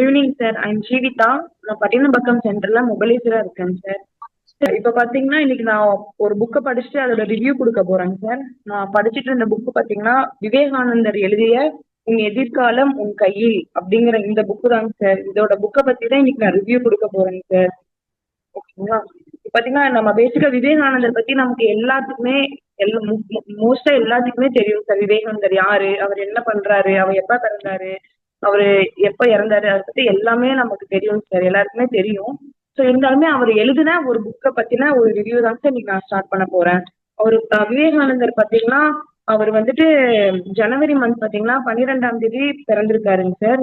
Evening sir. I'm Jeevitha. நான் பட்டினப்பாக்கம் சென்டர்ல மொபைலைசரா இருக்கேன் சார். இப்ப பாத்தீங்கன்னா இன்னைக்கு நான் ஒரு புக்கை படிச்சுட்டு அதோட ரிவ்யூ கொடுக்க போறேங்க சார். நான் படிச்சுட்டு இருந்த புக்கு பாத்தீங்கன்னா விவேகானந்தர் எழுதிய உன் எதிர்காலம் உன் கையில் அப்படிங்கிற இந்த புக்கு தாங்க சார். இதோட புக்கை பத்தி தான் இன்னைக்கு நான் ரிவ்யூ கொடுக்க போறேங்க சார். ஓகேங்களா? இப்ப பாத்தீங்கன்னா நம்ம பேசிக்கா விவேகானந்தர் பத்தி நமக்கு எல்லாத்துக்குமே மோஸ்டா எல்லாத்துக்குமே தெரியும் சார். விவேகானந்தர் யாரு, அவர் என்ன பண்றாரு, அவர் எப்ப பிறந்தாரு, அவரு எப்ப இறந்தாரு, அதை பத்தி எல்லாமே நமக்கு தெரியும் சார். எல்லாருக்குமே தெரியும். ஸோ இருந்தாலுமே அவர் எழுதின ஒரு புக்கை பத்தின ஒரு ரிவ்யூ தான் சார் இன்னைக்கு நான் ஸ்டார்ட் பண்ண போறேன். அவரு விவேகானந்தர் பாத்தீங்கன்னா அவர் வந்துட்டு ஜனவரி மந்த் பாத்தீங்கன்னா 12ஆம் தேதி பிறந்திருக்காருங்க சார்.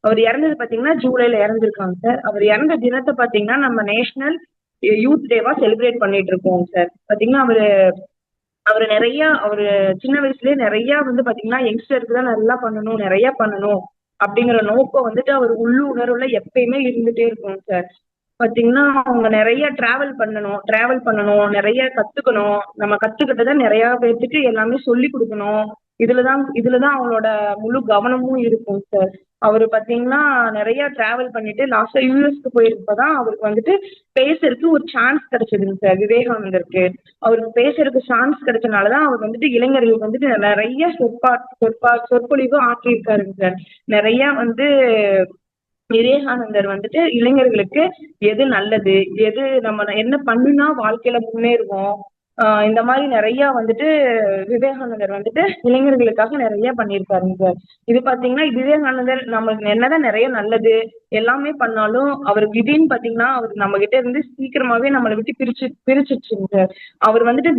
அவர் இறந்தது பாத்தீங்கன்னா ஜூலைல இறந்திருக்காங்க சார். அவர் இறந்த தினத்தை பாத்தீங்கன்னா நம்ம நேஷனல் யூத் டேவா செலிப்ரேட் பண்ணிட்டு இருக்கோம் சார். பாத்தீங்கன்னா அவரு நிறைய சின்ன வயசுலயே நிறைய வந்து பாத்தீங்கன்னா யங்ஸ்டருக்கு தான் நல்லா பண்ணணும், நிறைய பண்ணணும் அப்படிங்கிற நோக்கம் வந்துட்டு அவர் உள்ளுணர்வுல எப்பயுமே இருந்துட்டே இருக்கும் சார். பாத்தீங்கன்னா அவங்க நிறைய டிராவல் பண்ணணும், நிறைய கத்துக்கணும். நம்ம கத்துக்கிட்டதை நிறைய பேர்த்துக்கு எல்லாமே சொல்லி கொடுக்கணும். இதுலதான் அவங்களோட முழு கவனமும் இருக்கும் சார். அவரு பாத்தீங்கன்னா நிறைய டிராவல் பண்ணிட்டு லாஸ்டா யூஎஸ்க்கு போயிருப்பதான் அவருக்கு வந்துட்டு பேசுறதுக்கு ஒரு சான்ஸ் கிடைச்சதுங்க சார் விவேகானந்தருக்கு. அவருக்கு பேசுறதுக்கு சான்ஸ் கிடைச்சனாலதான் அவர் வந்துட்டு இளைஞர்களுக்கு வந்துட்டு நிறைய சொற்பொழிவு ஆற்றியிருக்காருங்க சார். நிறைய வந்து விவேகானந்தர் வந்துட்டு இளைஞர்களுக்கு எது நல்லது, எது நம்ம என்ன பண்ணுனா வாழ்க்கையில முன்னேறுவோம், இந்த மாதிரி நிறைய வந்துட்டு விவேகானந்தர் வந்துட்டு இளைஞர்களுக்காக நிறைய பண்ணியிருக்காருங்க சார். இது பாத்தீங்கன்னா விவேகானந்தர் நம்மளுக்கு என்னதான் நிறைய நல்லது எல்லாமே பண்ணாலும் அவர் விதின்னு பாத்தீங்கன்னா அவர் நம்ம கிட்ட இருந்து சீக்கிரமாவே நம்மளை விட்டு பிரிச்சிருச்சுங்க சார். அவர் வந்துட்டு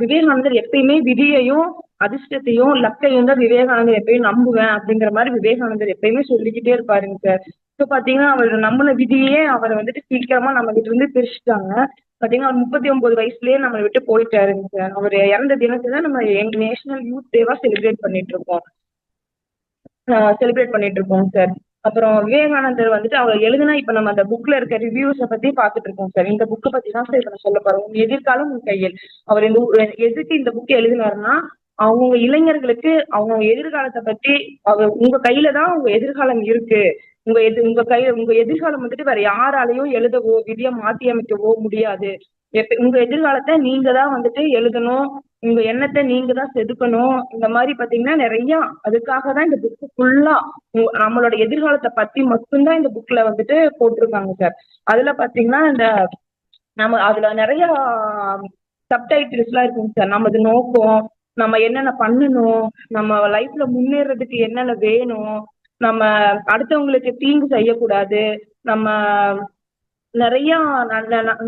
விவேகானந்தர் எப்பயுமே விதியையும் அதிர்ஷ்டத்தையும் லக்கையும் தான் விவேகானந்தர் எப்பயும் நம்புவேன் அப்படிங்கிற மாதிரி விவேகானந்தர் எப்பயுமே சொல்லிக்கிட்டே இருப்பாருங்க சார். இப்போ பாத்தீங்கன்னா அவர் நம்மள விதியே அவரை வந்துட்டு சீக்கிரமா நம்ம கிட்ட இருந்து பிரிச்சுட்டாங்க. பாத்தீங்கன்னா அவர் 39 வயசுலயே நம்மளை விட்டு போயிட்டாருங்க சார். அவர் இறந்த தினத்தை தான் நம்ம நேஷனல் யூத் டேவா செலிப்ரேட் பண்ணிட்டு இருக்கோம் சார். அப்புறம் விவேகானந்தர் வந்துட்டு அவர் எழுதுனா இப்ப நம்ம அந்த புக்ல இருக்க ரிவ்யூஸை பத்தி பாத்துட்டு இருக்கோம் சார். இந்த புக்கை பத்தி தான் சார் இப்ப நான் சொல்ல போறேன். உங்க எதிர்காலம் உங்க கையில். அவர் எதுக்கு இந்த புக் எழுதினாருன்னா அவங்க இளைஞர்களுக்கு அவங்க எதிர்காலத்தை பத்தி உங்க கையில தான் உங்க எதிர்காலம் இருக்கு. உங்க எதிர்காலம் வந்துட்டு வேற யாராலையும் எழுதவோ விதியை மாத்தி அமைக்கவோ முடியாது. உங்க எதிர்காலத்தை நீங்க தான் வந்துட்டு எழுதணும். உங்க எண்ணத்தை நீங்க தான் செதுக்கணும். இந்த மாதிரி பாத்தீங்கன்னா நிறைய அதுக்காக தான் இந்த புக்கு ஃபுல்லா நம்மளோட எதிர்காலத்தை பத்தி மட்டும்தான் இந்த புக்ல வந்துட்டு போட்டிருக்காங்க சார். அதுல பாத்தீங்கன்னா அதுல நிறைய சப்டைட்டில்ஸ் எல்லாம் இருக்குங்க சார். நமது நோக்கம், நம்ம என்னென்ன பண்ணணும், நம்ம லைஃப்ல முன்னேறதுக்கு என்னென்ன வேணும், நம்ம அடுத்தவங்களுக்கு தீங்கு செய்யக்கூடாது, நம்ம நிறைய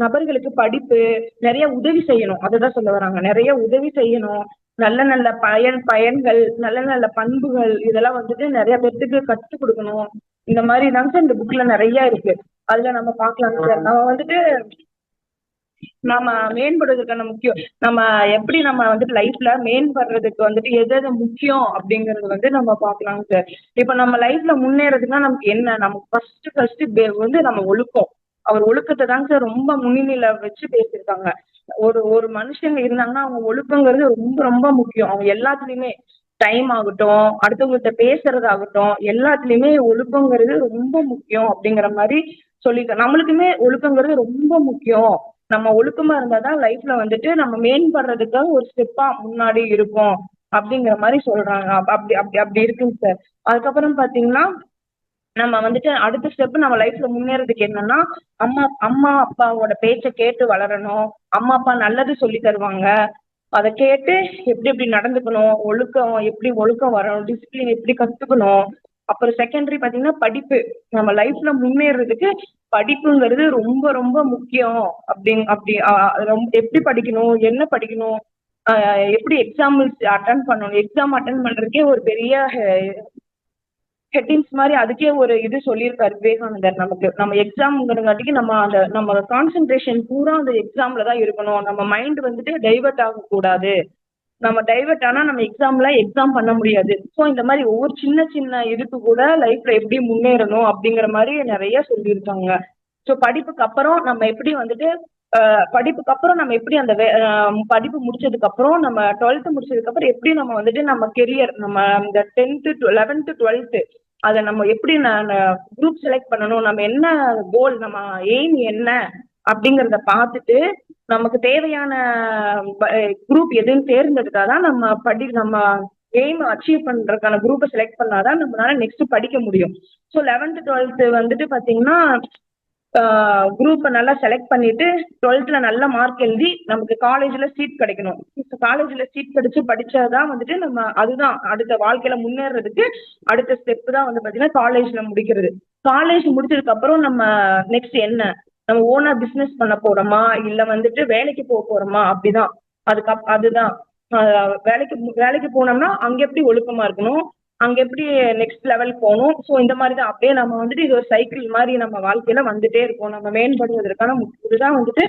நபர்களுக்கு படிப்பு, நிறைய உதவி செய்யணும். அதுதான் சொல்ல வராங்க. நிறைய உதவி செய்யணும். நல்ல நல்ல பயன்கள், நல்ல நல்ல பண்புகள் இதெல்லாம் வந்துட்டு நிறைய பேர்த்துக்கு கற்றுக் கொடுக்கணும். இந்த மாதிரி தாங்க சார் இந்த புக்ல நிறைய இருக்கு. அதுல நம்ம பாக்கலாம் சார். நம்ம வந்துட்டு நம்ம மேம்படுறதுக்கான முக்கியம் நம்ம எப்படி நம்ம வந்துட்டு லைஃப்ல மேம்படுறதுக்கு வந்துட்டு எது எது முக்கியம் அப்படிங்கறது வந்து நம்ம பாக்கலாங்க சார். இப்ப நம்ம லைஃப்ல முன்னேறதுக்குன்னா நமக்கு என்ன, நம்ம ஃபர்ஸ்ட் வந்து நம்ம ஒழுக்கம். அவர் ஒழுக்கத்தை தாங்க சார் ரொம்ப முன்னிலையில வச்சு பேசியிருக்காங்க. ஒரு மனுஷங்க இருந்தாங்கன்னா அவங்க ஒழுக்கங்கிறது ரொம்ப ரொம்ப முக்கியம். அவங்க எல்லாத்துலயுமே டைம் ஆகட்டும், அடுத்தவங்கள்ட்ட பேசுறதாகட்டும், எல்லாத்துலயுமே ஒழுக்கங்கிறது ரொம்ப முக்கியம் அப்படிங்கிற மாதிரி சொல்லியிருக்காங்க. நம்மளுக்குமே ஒழுக்கங்கிறது ரொம்ப முக்கியம். நம்ம ஒழுக்கமா இருந்தாதான் லைஃப்ல வந்துட்டு நம்ம மேம்படுறதுக்காக ஒரு ஸ்டெப்பா முன்னாடி இருக்கும் அப்படிங்கிற மாதிரி சொல்றாங்க. அப்படி அப்படி அப்படி இருக்குங்க சார். அதுக்கப்புறம் பாத்தீங்கன்னா நம்ம வந்துட்டு அடுத்த ஸ்டெப் நம்ம லைஃப்ல முன்னேறதுக்கு என்னன்னா அம்மா அப்பாவோட பேச்சை கேட்டு வளரணும். அம்மா அப்பா நல்லது சொல்லி தருவாங்க, அதை கேட்டு எப்படி எப்படி நடந்துக்கணும், ஒழுக்கம் வரணும், டிசிப்ளின் எப்படி கத்துக்கணும். அப்புறம் செகண்டரி பாத்தீங்கன்னா படிப்பு. நம்ம லைஃப்ல முன்னேறதுக்கு படிப்புங்கிறது ரொம்ப ரொம்ப முக்கியம். எப்படி படிக்கணும், என்ன படிக்கணும், எப்படி எக்ஸாம்பிள்ஸ் அட்டன் பண்ணணும், எக்ஸாம் அட்டன் பண்றதுக்கே ஒரு பெரிய ஹெட்டிங்ஸ் மாதிரி அதுக்கே ஒரு இது சொல்லியிருக்காரு விவேகானந்தர். நம்ம எக்ஸாம்ங்கிறங்காட்டிக்கு நம்ம கான்சென்ட்ரேஷன் பூரா அந்த எக்ஸாம்ல தான் இருக்கணும். நம்ம மைண்ட் வந்துட்டு டைவர்ட் ஆகக்கூடாது. நம்ம டைவர்ட் ஆனா நம்ம எக்ஸாம் பண்ண முடியாது. ஸோ இந்த மாதிரி ஒவ்வொரு சின்ன சின்ன இதுக்கு கூட லைஃப்ல எப்படி முன்னேறணும் அப்படிங்கிற மாதிரி நிறைய சொல்லியிருக்காங்க. ஸோ படிப்புக்கு அப்புறம் நம்ம எப்படி வந்துட்டு அந்த படிப்பு முடிச்சதுக்கு அப்புறம் நம்ம 12th முடிச்சதுக்கு அப்புறம் எப்படி நம்ம வந்துட்டு நம்ம கெரியர், நம்ம இந்த 10th 11th 12th அதை நம்ம எப்படி குரூப் செலக்ட் பண்ணணும், நம்ம என்ன கோல், நம்ம எய்ம் என்ன அப்படிங்கறத பார்த்துட்டு நமக்கு தேவையான குரூப் எதுன்னு தேர்ந்தெடுத்தாதான் நம்ம எய்ம் அச்சீவ் பண்றதுக்கான குரூப்பை செலக்ட் பண்ணாதான் நம்மளால நெக்ஸ்ட் படிக்க முடியும். ஸோ 11th 12th வந்துட்டு பாத்தீங்கன்னா குரூப்பை நல்லா செலக்ட் பண்ணிட்டு 12th நல்ல மார்க் எழுதி நமக்கு காலேஜ்ல சீட் கிடைக்கணும். காலேஜ்ல சீட் கிடைச்சு படிச்சாதான் வந்துட்டு நம்ம அதுதான் அடுத்த வாழ்க்கையில முன்னேறதுக்கு அடுத்த ஸ்டெப் தான் வந்து பாத்தீங்கன்னா காலேஜ்ல முடிக்கிறது. காலேஜ் முடிச்சதுக்கு அப்புறம் நம்ம நெக்ஸ்ட் என்ன, நம்ம ஓனா பிசினஸ் பண்ண போறோமா இல்ல வந்துட்டு வேலைக்கு போக போறோமா, அப்படிதான். அதுதான் வேலைக்கு போனோம்னா அங்க எப்படி ஒழுக்கமா இருக்கணும், அங்க எப்படி நெக்ஸ்ட் லெவல் போகணும். ஸோ இந்த மாதிரி தான் அப்படியே நம்ம வந்துட்டு இது ஒரு சைக்கிள் மாதிரி நம்ம வாழ்க்கையில வந்துட்டே இருக்கோம். நம்ம மேம்படுவதற்கான இதுதான் வந்துட்டு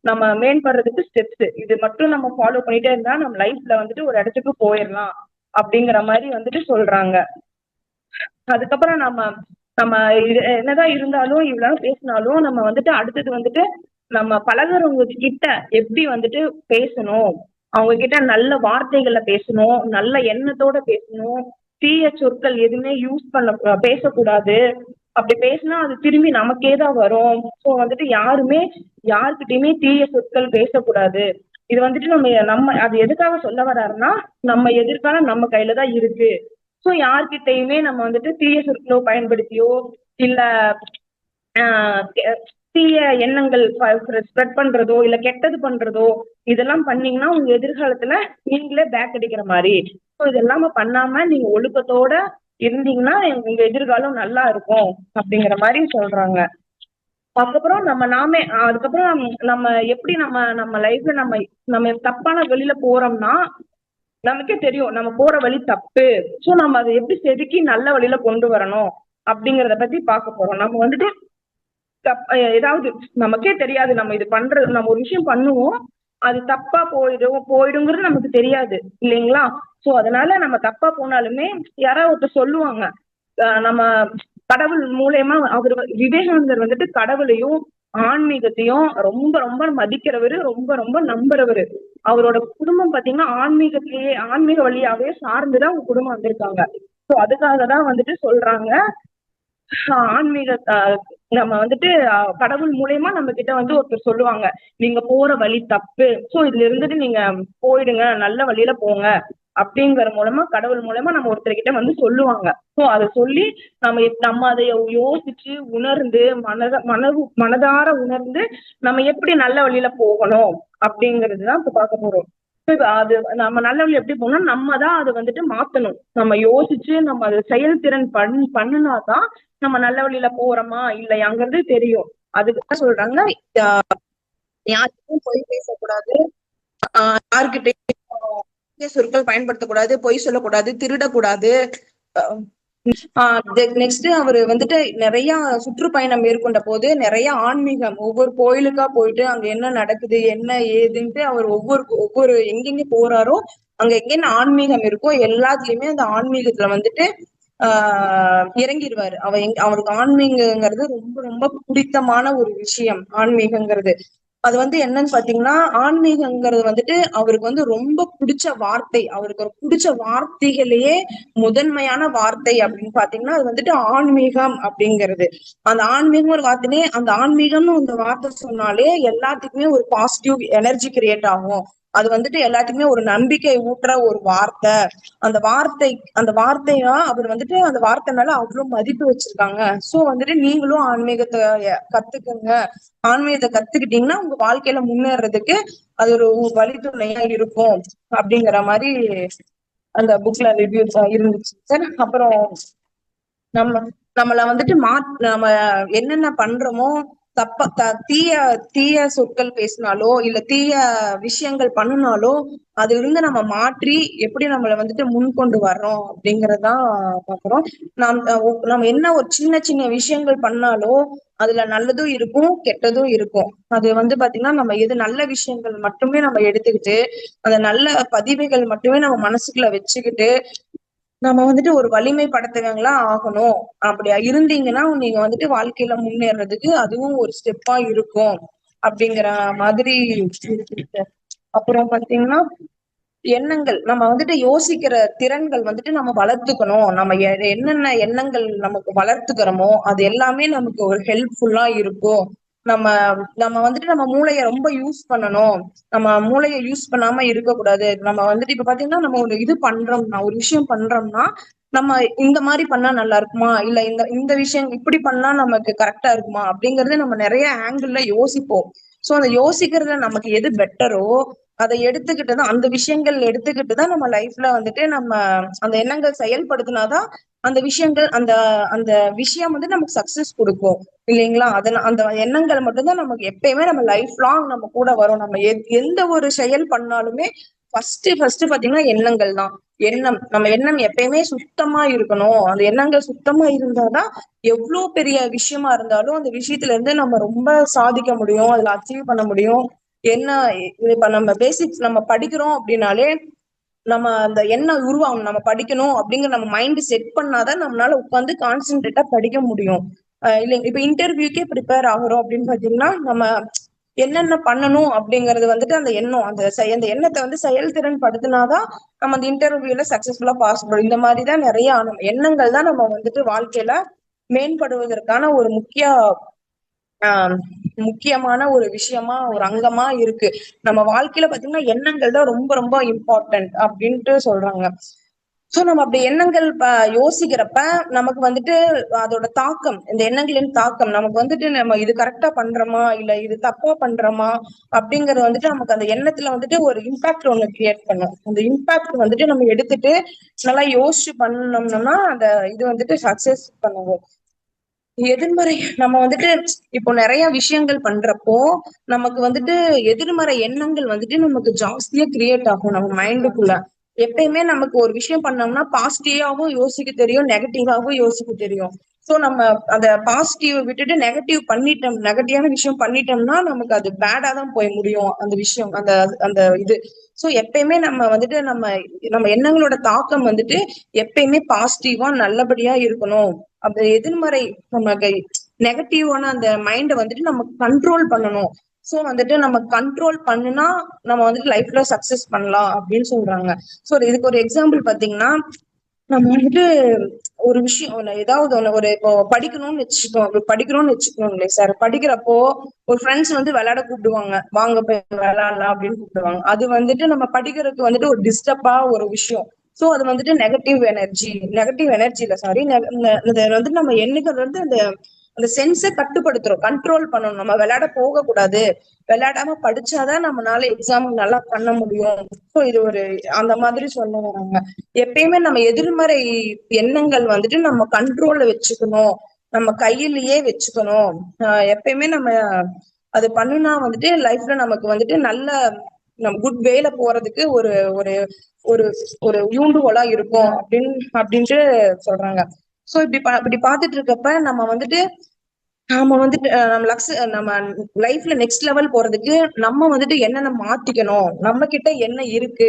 நம்ம மேம்படுறதுக்கு ஸ்டெப்ஸ். இது மட்டும் நம்ம ஃபாலோ பண்ணிட்டே இருந்தா நம்ம லைஃப்ல வந்துட்டு ஒரு இடத்துக்கு போயிடலாம் அப்படிங்கிற மாதிரி வந்துட்டு சொல்றாங்க. அதுக்கப்புறம் நம்ம நம்ம என்னதான் இருந்தாலும் இவ்வளவு பேசினாலும் நம்ம வந்துட்டு அடுத்தது வந்துட்டு நம்ம பழகுறவங்க கிட்ட எப்படி வந்துட்டு பேசணும், அவங்க கிட்ட நல்ல வார்த்தைகளை பேசணும், நல்ல எண்ணத்தோட பேசணும், தீய சொற்கள் எதுவுமே பேசக்கூடாது. அப்படி பேசினா அது திரும்பி நமக்கே தான் வரும். ஸோ வந்துட்டு யாருமே யாருக்கிட்டையுமே தீய சொற்கள் பேசக்கூடாது. இது வந்துட்டு நம்ம அது எதுக்காக சொல்ல வர்றாருன்னா நம்ம எதிர்காலம் நம்ம கையில தான் இருக்கு. ஸோ யார்கிட்டயுமே நம்ம வந்துட்டு தீய சொற்களோ பயன்படுத்தியோ இல்ல தீய எண்ணங்கள் ஸ்ப்ரெட் பண்றதோ இல்ல கெட்டது பண்றதோ இதெல்லாம் பண்ணீங்கன்னா உங்க எதிர்காலத்துல நீங்களே பேக் அடிக்கிற மாதிரி. ஸோ இதெல்லாம் பண்ணாம நீங்க ஒழுக்கத்தோட இருந்தீங்கன்னா உங்க எதிர்காலம் நல்லா இருக்கும் அப்படிங்கிற மாதிரி சொல்றாங்க. அதுக்கப்புறம் அதுக்கப்புறம் நம்ம எப்படி நம்ம லைஃப்ல நம்ம தப்பான வெளியில போறோம்னா நமக்கே தெரியும் நம்ம போற வழி தப்பு. ஸோ நம்ம அதை எப்படி செதுக்கி நல்ல வழியில கொண்டு வரணும் அப்படிங்கறத பத்தி பார்க்க போறோம். நம்ம வந்துட்டு ஏதாவது நமக்கே தெரியாது, நம்ம இது நம்ம ஒரு விஷயம் பண்ணுவோம் அது தப்பா போயிடுங்கிறது நமக்கு தெரியாது இல்லைங்களா. சோ அதனால நம்ம தப்பா போனாலுமே யாராவது ஒருத்தர் சொல்லுவாங்க. நம்ம கடவுள் மூலயமா விவேகானந்தர் வந்துட்டு கடவுளையும் ஆன்மீகத்தையும் ரொம்ப ரொம்ப மதிக்கிறவரு, ரொம்ப ரொம்ப நம்புறவரு. அவரோட குடும்பம் பாத்தீங்கன்னா ஆன்மீக வழியாவே சார்ந்துதான் அவங்க குடும்பம் வந்திருக்காங்க. சோ அதுக்காக தான் வந்துட்டு சொல்றாங்க ஆன்மீக நம்ம வந்துட்டு கடவுள் மூலயமா நம்ம கிட்ட வந்து ஒருத்தர் சொல்லுவாங்க நீங்க போற வழி தப்பு, சோ இதுல இருந்துட்டு நீங்க போயிடுங்க, நல்ல வழியில போங்க அப்படிங்கிற மூலமா கடவுள் மூலமா நம்ம ஒருத்தர்கிட்ட வந்து சொல்லுவாங்க. சோ அதை சொல்லி நம்ம அதை யோசிச்சு உணர்ந்து மனதார உணர்ந்து நம்ம எப்படி நல்ல வழியில போகணும் அப்படிங்கறதுதான் இப்ப பார்க்க போறோம். அது நம்ம நல்ல வழி எப்படி போகணும், நம்ம தான் அதை வந்துட்டு மாத்தணும். நம்ம யோசிச்சு நம்ம அதை செயல்திறன் பண்ணினாதான் நம்ம நல்ல வழியில போறோமா இல்லையாங்கிறது தெரியும். அதுக்குதான் சொல்றாங்க யாருக்கும் பொய் பேசக்கூடாது, யாருக்கிட்டையும் சொற்கள் பயன்படுத்தக்கூடாது, பொய் சொல்லக்கூடாது, திருடக்கூடாது. நெக்ஸ்ட் அவரு வந்துட்டு நிறைய சுற்றுப்பயணம் மேற்கொண்ட போது நிறைய ஆன்மீகம் ஒவ்வொரு கோயிலுக்கா போயிட்டு அங்க என்ன நடக்குது என்ன ஏதுன்ட்டு அவர் ஒவ்வொரு எங்கெங்க போறாரோ அங்க எங்கென்ன ஆன்மீகம் இருக்கோ எல்லாத்துலயுமே அந்த ஆன்மீகத்துல வந்துட்டு இறங்கிடுவாரு. அவருக்கு ஆன்மீகங்கிறது ரொம்ப ரொம்ப பிடித்தமான ஒரு விஷயம். ஆன்மீகங்கிறது அது வந்து என்னன்னு பாத்தீங்கன்னா ஆன்மீகங்கிறது வந்துட்டு அவருக்கு வந்து ரொம்ப பிடிச்ச வார்த்தை. அவருக்கு ஒரு பிடிச்ச வார்த்தைகளையே முதன்மையான வார்த்தை அப்படின்னு பாத்தீங்கன்னா அது வந்துட்டு ஆன்மீகம் அப்படிங்கிறது. அந்த ஆன்மீகம் ஒரு வார்த்தையே அந்த ஆன்மீகம்னு அந்த வார்த்தை சொன்னாலே எல்லாத்துக்குமே ஒரு பாசிட்டிவ் எனர்ஜி கிரியேட் ஆகும். அது வந்துட்டு எல்லாத்துக்குமே ஒரு நம்பிக்கை ஊட்டுற ஒரு வார்த்தை. அந்த வார்த்தையா அவர் வந்துட்டு அந்த வார்த்தை மேல அவ்வளவு மதிப்பு வச்சிருக்காங்க. சோ வந்துட்டு நீங்களும் ஆன்மீகத்தை கத்துக்குங்க. ஆன்மீகத்தை கத்துக்கிட்டீங்கன்னா உங்க வாழ்க்கையில முன்னேறதுக்கு அது ஒரு வழித்துணையா இருக்கும் அப்படிங்கிற மாதிரி அந்த புக்ல ரிவ்யூ இருந்துச்சு சார். அப்புறம் நம்மள வந்துட்டு நம்ம என்னென்ன பண்றோமோ தீய சொற்கள் பேசினாலோ இல்ல தீய விஷயங்கள் பண்ணினாலோ அதுல இருந்து நம்ம மாற்றி எப்படி நம்மள வந்துட்டு முன்கொண்டு வர்றோம் அப்படிங்கறதான் பாக்குறோம். நம்ம என்ன ஒரு சின்ன சின்ன விஷயங்கள் பண்ணாலோ அதுல நல்லதும் இருக்கும் கெட்டதும் இருக்கும். அது வந்து பாத்தீங்கன்னா நம்ம எது நல்ல விஷயங்கள் மட்டுமே நம்ம எடுத்துக்கிட்டு அந்த நல்ல பதிவுகள் மட்டுமே நம்ம மனசுக்குள்ள வச்சுக்கிட்டு நம்ம வந்துட்டு ஒரு வலிமை படுத்தவங்களா ஆகணும். அப்படியா இருந்தீங்கன்னா நீங்க வந்துட்டு வாழ்க்கையில முன்னேறதுக்கு அதுவும் ஒரு ஸ்டெப்பா இருக்கும் அப்படிங்கிற மாதிரி இருக்கு. அப்புறம் பாத்தீங்கன்னா எண்ணங்கள் நம்ம வந்துட்டு யோசிக்கிற திறன்கள் வந்துட்டு நம்ம வளர்த்துக்கணும். நம்ம என்னென்ன எண்ணங்கள் நமக்கு வளர்த்துக்கிறோமோ அது எல்லாமே நமக்கு ஒரு ஹெல்ப்ஃபுல்லா இருக்கும். நம்ம நம்ம வந்துட்டு நம்ம மூளைய ரொம்ப யூஸ் பண்ணணும். நம்ம மூளைய யூஸ் பண்ணாம இருக்கக்கூடாது. நம்ம வந்துட்டு இப்ப பாத்தீங்கன்னா நம்ம ஒரு இது பண்றோம்னா, ஒரு விஷயம் பண்றோம்னா, நம்ம இந்த மாதிரி பண்ணா நல்லா இருக்குமா? இல்ல இந்த இந்த விஷயம் இப்படி பண்ணா நமக்கு கரெக்ட்டா இருக்குமா? அப்படிங்கறது நம்ம நிறைய ஆங்கிள் யோசிப்போம். சோ அந்த யோசிக்கிறதுல நமக்கு எது பெட்டரோ அதை எடுத்துக்கிட்டு தான் அந்த விஷயங்கள் எடுத்துக்கிட்டு தான் நம்ம லைஃப்ல வந்துட்டு நம்ம அந்த எண்ணங்கள் செயல்படுத்தினாதான் அந்த விஷயங்கள் அந்த அந்த விஷயம் வந்து நமக்கு சக்சஸ் கொடுக்கும் இல்லைங்களா? அதனால அந்த எண்ணங்கள் மட்டும்தான் நமக்கு எப்பயுமே நம்ம லைஃப் லாங் நம்ம கூட வரும். நம்ம எந்த ஒரு செயல் பண்ணாலுமே ஃபர்ஸ்ட் பாத்தீங்கன்னா எண்ணங்கள் தான். எண்ணம் நம்ம எண்ணம் எப்பயுமே சுத்தமா இருக்கணும். அந்த எண்ணங்கள் சுத்தமா இருந்தாதான் எவ்வளவு பெரிய விஷயமா இருந்தாலும் அந்த விஷயத்துல இருந்து நம்ம ரொம்ப சாதிக்க முடியும், அதுல அச்சீவ் பண்ண முடியும். என்ன இப்ப நம்ம பேசிக்ஸ் நம்ம படிக்கிறோம் அப்படின்னாலே நம்ம அந்த எண்ணம் உருவாகணும். நம்ம படிக்கணும் அப்படிங்கிற நம்ம மைண்ட் செட் பண்ணாதான் நம்மளால உட்காந்து கான்சென்ட்ரேட்டா படிக்க முடியும். இல்லைங்க, இப்ப இன்டர்வியூக்கே ப்ரிப்பேர் ஆகுறோம் அப்படின்னு பாத்தீங்கன்னா நம்ம என்னென்ன பண்ணணும் அப்படிங்கறது வந்துட்டு அந்த எண்ணம் அந்த எண்ணத்தை வந்து செயல்திறன் படுத்தினாதான் நம்ம அந்த இன்டர்வியூல சக்சஸ்ஃபுல்லா பாஸ் பண்ணும். இந்த மாதிரிதான் நிறைய எண்ணங்கள் தான் நம்ம வந்துட்டு வாழ்க்கையில மேம்படுவதற்கான ஒரு ஆஹ் முக்கியமான ஒரு விஷயமா ஒரு அங்கமா இருக்கு. நம்ம வாழ்க்கையில பாத்தீங்கன்னா எண்ணங்கள் தான் ரொம்ப ரொம்ப இம்பார்ட்டன்ட் அப்படின்ட்டு சொல்றாங்க. சோ நம்ம அப்படி எண்ணங்கள் யோசிக்கிறப்ப நமக்கு வந்துட்டு அதோட தாக்கம், இந்த எண்ணங்களின் தாக்கம் நமக்கு வந்துட்டு நம்ம இது கரெக்டா பண்றோமா இல்ல இது தப்பா பண்றோமா அப்படிங்கறது வந்துட்டு நமக்கு அந்த எண்ணத்துல வந்துட்டு ஒரு இம்பாக்ட் ஒண்ணு கிரியேட் பண்ணும். அந்த இம்பாக்ட் வந்துட்டு நம்ம எடுத்துட்டு நல்லா யோசிச்சு பண்ணோம்னா அந்த இது வந்துட்டு சக்சஸ் பண்ணுவோம். எதிர்மறை நம்ம வந்துட்டு இப்போ நிறைய விஷயங்கள் பண்றப்போ நமக்கு வந்துட்டு எதிர்மறை எண்ணங்கள் வந்துட்டு நமக்கு ஜாஸ்தியா கிரியேட் ஆகும் நம்ம மைண்டுக்குள்ள. எப்பயுமே நமக்கு ஒரு விஷயம் பண்ணோம்னா பாசிட்டிவாவும் யோசிக்க தெரியும், நெகட்டிவாவும் யோசிக்க தெரியும். சோ நம்ம அந்த பாசிட்டிவ் விட்டுட்டு நெகட்டிவ் பண்ணிட்டோம், நெகட்டிவான விஷயம் பண்ணிட்டோம்னா நமக்கு அது பேடா தான் போய் முடியும் அந்த விஷயம், அந்த அந்த இது. சோ எப்பயுமே நம்ம வந்துட்டு நம்ம நம்ம எண்ணங்களோட தாக்கம் வந்துட்டு எப்பயுமே பாசிட்டிவா நல்லபடியா இருக்கணும். அந்த எதிர்மறை நமக்கு நெகட்டிவான அந்த மைண்ட வந்துட்டு நம்ம கண்ட்ரோல் பண்ணணும். சோ வந்துட்டு நம்ம கண்ட்ரோல் பண்ணுனா நம்ம வந்துட்டு லைஃப்ல சக்சஸ் பண்ணலாம் அப்படின்னு சொல்றாங்க. சோ இதுக்கு ஒரு எக்ஸாம்பிள் பாத்தீங்கன்னா நம்ம வந்துட்டு ஒரு விஷயம் ஏதாவது ஒண்ணு ஒரு இப்போ படிக்கணும்னு வச்சுக்கோங்களே சார். படிக்கிறப்போ ஒரு ஃப்ரெண்ட்ஸ் வந்து விளையாட கூப்பிடுவாங்க, வாங்க போய் விளையாடலாம் அப்படின்னு கூப்பிடுவாங்க. அது வந்துட்டு நம்ம படிக்கிறதுக்கு வந்துட்டு ஒரு டிஸ்டர்பா ஒரு விஷயம். சோ அது வந்துட்டு நெகட்டிவ் எனர்ஜி இல்ல சாரி, வந்து நம்ம எண்ணுகிறது வந்து அந்த அந்த சென்ஸை கட்டுப்படுத்துறோம், கண்ட்ரோல் பண்ணணும். நம்ம விளையாட போக கூடாது, விளையாடாம படிச்சாதான் நம்மளால எக்ஸாம் நல்லா பண்ண முடியும். சோ இது ஒரு அந்த மாதிரி சொல்ல வராங்க. எப்பயுமே நம்ம எதிர்மறை எண்ணங்கள் வந்துட்டு நம்ம கண்ட்ரோல்ல வச்சுக்கணும், நம்ம கையிலேயே வச்சுக்கணும். எப்பயுமே நம்ம அது பண்ணுனா வந்துட்டு லைஃப்ல நமக்கு வந்துட்டு நல்ல நம்ம குட் வேல போறதுக்கு ஒரு ஒரு ஒரு ஒரு யூண்டுகோலா இருக்கும் அப்படின்ட்டு சொல்றாங்க. சோ இப்படி பாத்துட்டு இருக்கப்ப நம்ம வந்துட்டு நம்ம லைஃப்ல நெக்ஸ்ட் லெவல் போறதுக்கு நம்ம வந்துட்டு என்னென்ன மாத்திக்கணும், நம்ம கிட்ட என்ன இருக்கு,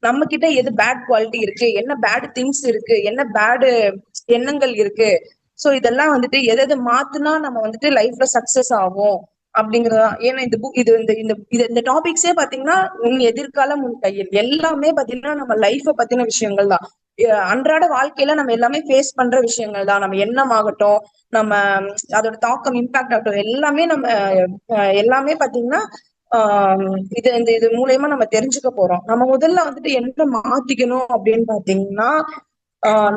நம்ம கிட்ட எது பேட் குவாலிட்டி இருக்கு, என்ன பேட் திங்ஸ் இருக்கு, என்ன பேடு எண்ணங்கள் இருக்கு. சோ இதெல்லாம் வந்துட்டு எதை மாத்துனா நம்ம வந்துட்டு லைஃப்ல சக்சஸ் ஆகும் அப்படிங்கறதா. ஏன்னா இந்த புக் இது இந்த இந்த இந்த டாபிக்ஸே பாத்தீங்கன்னா உன் எதிர்காலம் உன் கையில், எல்லாமே பாத்தீங்கன்னா நம்ம லைஃப பத்தின விஷயங்கள் தான். அன்றாட வாழ்க்கையில நம்ம எல்லாமே ஃபேஸ் பண்ற விஷயங்கள் தான். நம்ம எண்ணம் ஆகட்டும், நம்ம அதோட தாக்கம் இம்பாக்ட் ஆகட்டும், எல்லாமே நம்ம எல்லாமே பாத்தீங்கன்னா இது மூலியமா நம்ம தெரிஞ்சுக்க போறோம். நம்ம முதல்ல வந்துட்டு என்ன மாத்திக்கணும் அப்படின்னு பாத்தீங்கன்னா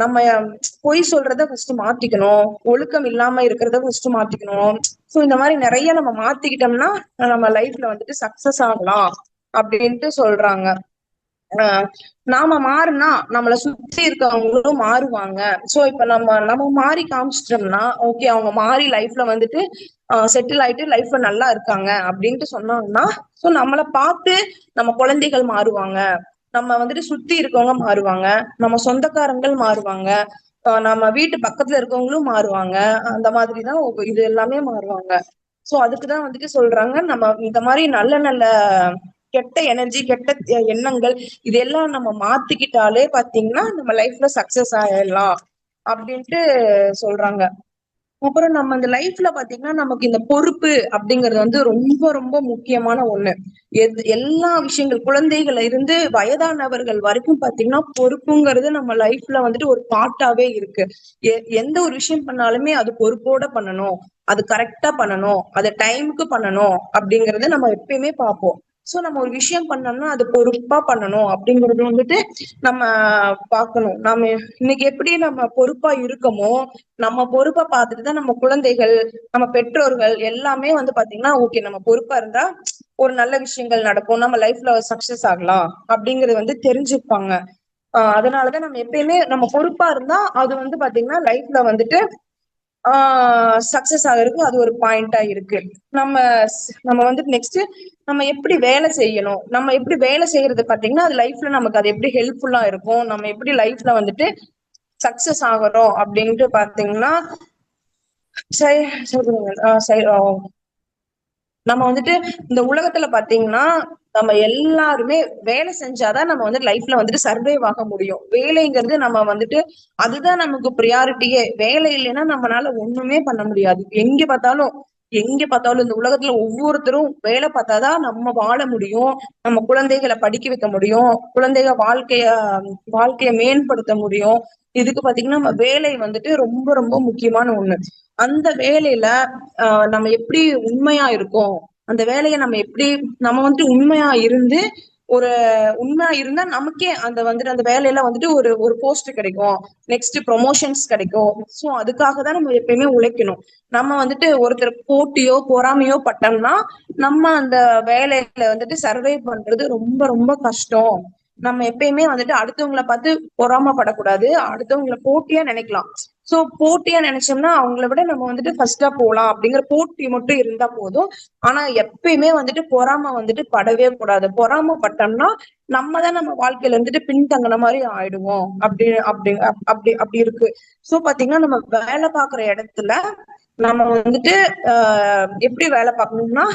நம்ம பொய் சொல்றத ஃபர்ஸ்ட் மாத்திக்கணும், ஒழுக்கம் இல்லாம இருக்கிறத ஃபர்ஸ்ட் மாத்திக்கணும். சோ இந்த மாதிரி நிறைய நம்ம மாத்திக்கிட்டோம்னா நம்ம லைஃப்ல வந்துட்டு சக்சஸ் ஆகலாம் அப்படின்ட்டு சொல்றாங்க. ஆஹ் நாம மாறினா நம்மள சுத்தி இருக்கவங்களும் மாறுவாங்க. சோ இப்ப நம்ம நம்ம மாறி காமிச்சிட்டோம்னா ஓகே, அவங்க மாறி லைஃப்ல வந்துட்டு செட்டில் ஆயிட்டு லைஃப்ல நல்லா இருக்காங்க அப்படின்ட்டு சொன்னாங்கன்னா சோ நம்மள பார்த்து நம்ம குழந்தைகள் மாறுவாங்க, நம்ம வந்துட்டு சுத்தி இருக்கவங்க மாறுவாங்க, நம்ம சொந்தக்காரங்கள் மாறுவாங்க, நம்ம வீட்டு பக்கத்துல இருக்கவங்களும் மாறுவாங்க. அந்த மாதிரிதான் இது எல்லாமே மாறுவாங்க. சோ அதுக்குதான் வந்துட்டு சொல்றாங்க நம்ம இந்த மாதிரி நல்ல நல்ல கெட்ட எனர்ஜி, கெட்ட எண்ணங்கள் இதெல்லாம் நம்ம மாத்திக்கிட்டாலே பாத்தீங்கன்னா நம்ம லைஃப்ல சக்சஸ் ஆயிடலாம் அப்படின்ட்டு சொல்றாங்க. அப்புறம் நம்ம இந்த லைஃப்ல பாத்தீங்கன்னா நமக்கு இந்த பொறுப்பு அப்படிங்கிறது வந்து ரொம்ப ரொம்ப முக்கியமான ஒண்ணு. எல்லா விஷயங்கள் குழந்தைகள்ல இருந்து வயதானவர்கள் வரைக்கும் பாத்தீங்கன்னா பொறுப்புங்கிறது நம்ம லைஃப்ல வந்துட்டு ஒரு பார்ட்டாவே இருக்கு. எந்த ஒரு விஷயம் பண்ணாலுமே அது பொறுப்போட பண்ணணும், அது கரெக்டா பண்ணணும், அது டைமுக்கு பண்ணணும் அப்படிங்கறத நம்ம எப்பயுமே பார்ப்போம். சோ நம்ம ஒரு விஷயம் பண்ணோம்னா அது பொறுப்பா பண்ணணும் அப்படிங்கறது வந்துட்டு நம்ம பார்க்கணும். நம்ம இன்னைக்கு எப்படி நம்ம பொறுப்பா இருக்கோமோ, நம்ம பொறுப்பை பார்த்துட்டுதான் நம்ம குழந்தைகள், நம்ம பெற்றோர்கள் எல்லாமே வந்து பாத்தீங்கன்னா ஓகே நம்ம பொறுப்பா இருந்தா ஒரு நல்ல விஷயங்கள் நடக்கும், நம்ம லைஃப்ல சக்சஸ் ஆகலாம் அப்படிங்கறது வந்து தெரிஞ்சுப்பாங்க. அதனாலதான் நம்ம எப்பயுமே நம்ம பொறுப்பா இருந்தா அது வந்து பாத்தீங்கன்னா லைஃப்ல வந்துட்டு சக்சஸ் ஆகிறதுக்கு அது ஒரு பாயிண்டா இருக்கு. நம்ம நம்ம வந்து நெக்ஸ்ட் நம்ம எப்படி வேலை செய்யணும், நம்ம எப்படி வேலை செய்யறது பாத்தீங்கன்னா அது லைஃப்ல நமக்கு அது எப்படி ஹெல்ப்ஃபுல்லா இருக்கும், நம்ம எப்படி லைஃப்ல வந்துட்டு சக்சஸ் ஆகிறோம் அப்படின்ட்டு பாத்தீங்கன்னா நம்ம வந்துட்டு இந்த உலகத்துல பாத்தீங்கன்னா நம்ம எல்லாருமே வேலை செஞ்சாதான் நம்ம வந்து லைஃப்ல வந்துட்டு சர்வைவ் ஆக முடியும். வேலைங்கிறது நம்ம வந்துட்டு அதுதான் நமக்கு ப்ரியாரிட்டியே. வேலை இல்லைன்னா நம்மளால ஒண்ணுமே பண்ண முடியாது. எங்க பார்த்தாலும் இந்த உலகத்துல ஒவ்வொருத்தரும் வேலை பார்த்தாதான் நம்ம வாழ முடியும், நம்ம குழந்தைகளை படிக்க வைக்க முடியும், குழந்தைக வாழ்க்கைய மேம்படுத்த முடியும். இதுக்கு பாத்தீங்கன்னா நம்ம வேலை வந்துட்டு ரொம்ப ரொம்ப முக்கியமான ஒண்ணு. அந்த வேலையில நம்ம எப்படி உண்மையா இருக்கோம், அந்த வேலையை நம்ம எப்படி நம்ம வந்துட்டு ஒரு உண்மையா இருந்தா நமக்கே அந்த வந்துட்டு அந்த வேலையில வந்துட்டு ஒரு ஒரு போஸ்ட் கிடைக்கும், நெக்ஸ்ட் ப்ரொமோஷன்ஸ் கிடைக்கும். சோ அதுக்காக தான் நம்ம எப்பயுமே உழைக்கணும். நம்ம வந்துட்டு ஒருத்தர் போட்டியோ பொறாமையோ பட்டோம்னா நம்ம அந்த வேலையில வந்துட்டு சர்வை பண்றது ரொம்ப ரொம்ப கஷ்டம். நம்ம எப்பயுமே வந்துட்டு அடுத்தவங்களை பார்த்து பொறாமப்படக்கூடாது, அடுத்தவங்களை போட்டியா நினைக்கலாம். சோ போட்டியா நினைச்சோம்னா அவங்கள விட நம்ம வந்துட்டு ஃபர்ஸ்டா போலாம் அப்படிங்கிற போட்டி மட்டும் இருந்தா போதும். ஆனா எப்பயுமே வந்துட்டு பொறாம வந்துட்டு படவே கூடாது. பொறாமப்பட்டோம்னா நம்ம தான் நம்ம வாழ்க்கையில வந்துட்டு பின்தங்கின மாதிரி ஆயிடுவோம். அப்படி இருக்கு. சோ பாத்தீங்கன்னா நம்ம வேலை பார்க்குற இடத்துல நம்ம வந்துட்டு எப்படி வேலை பார்க்கணும்னா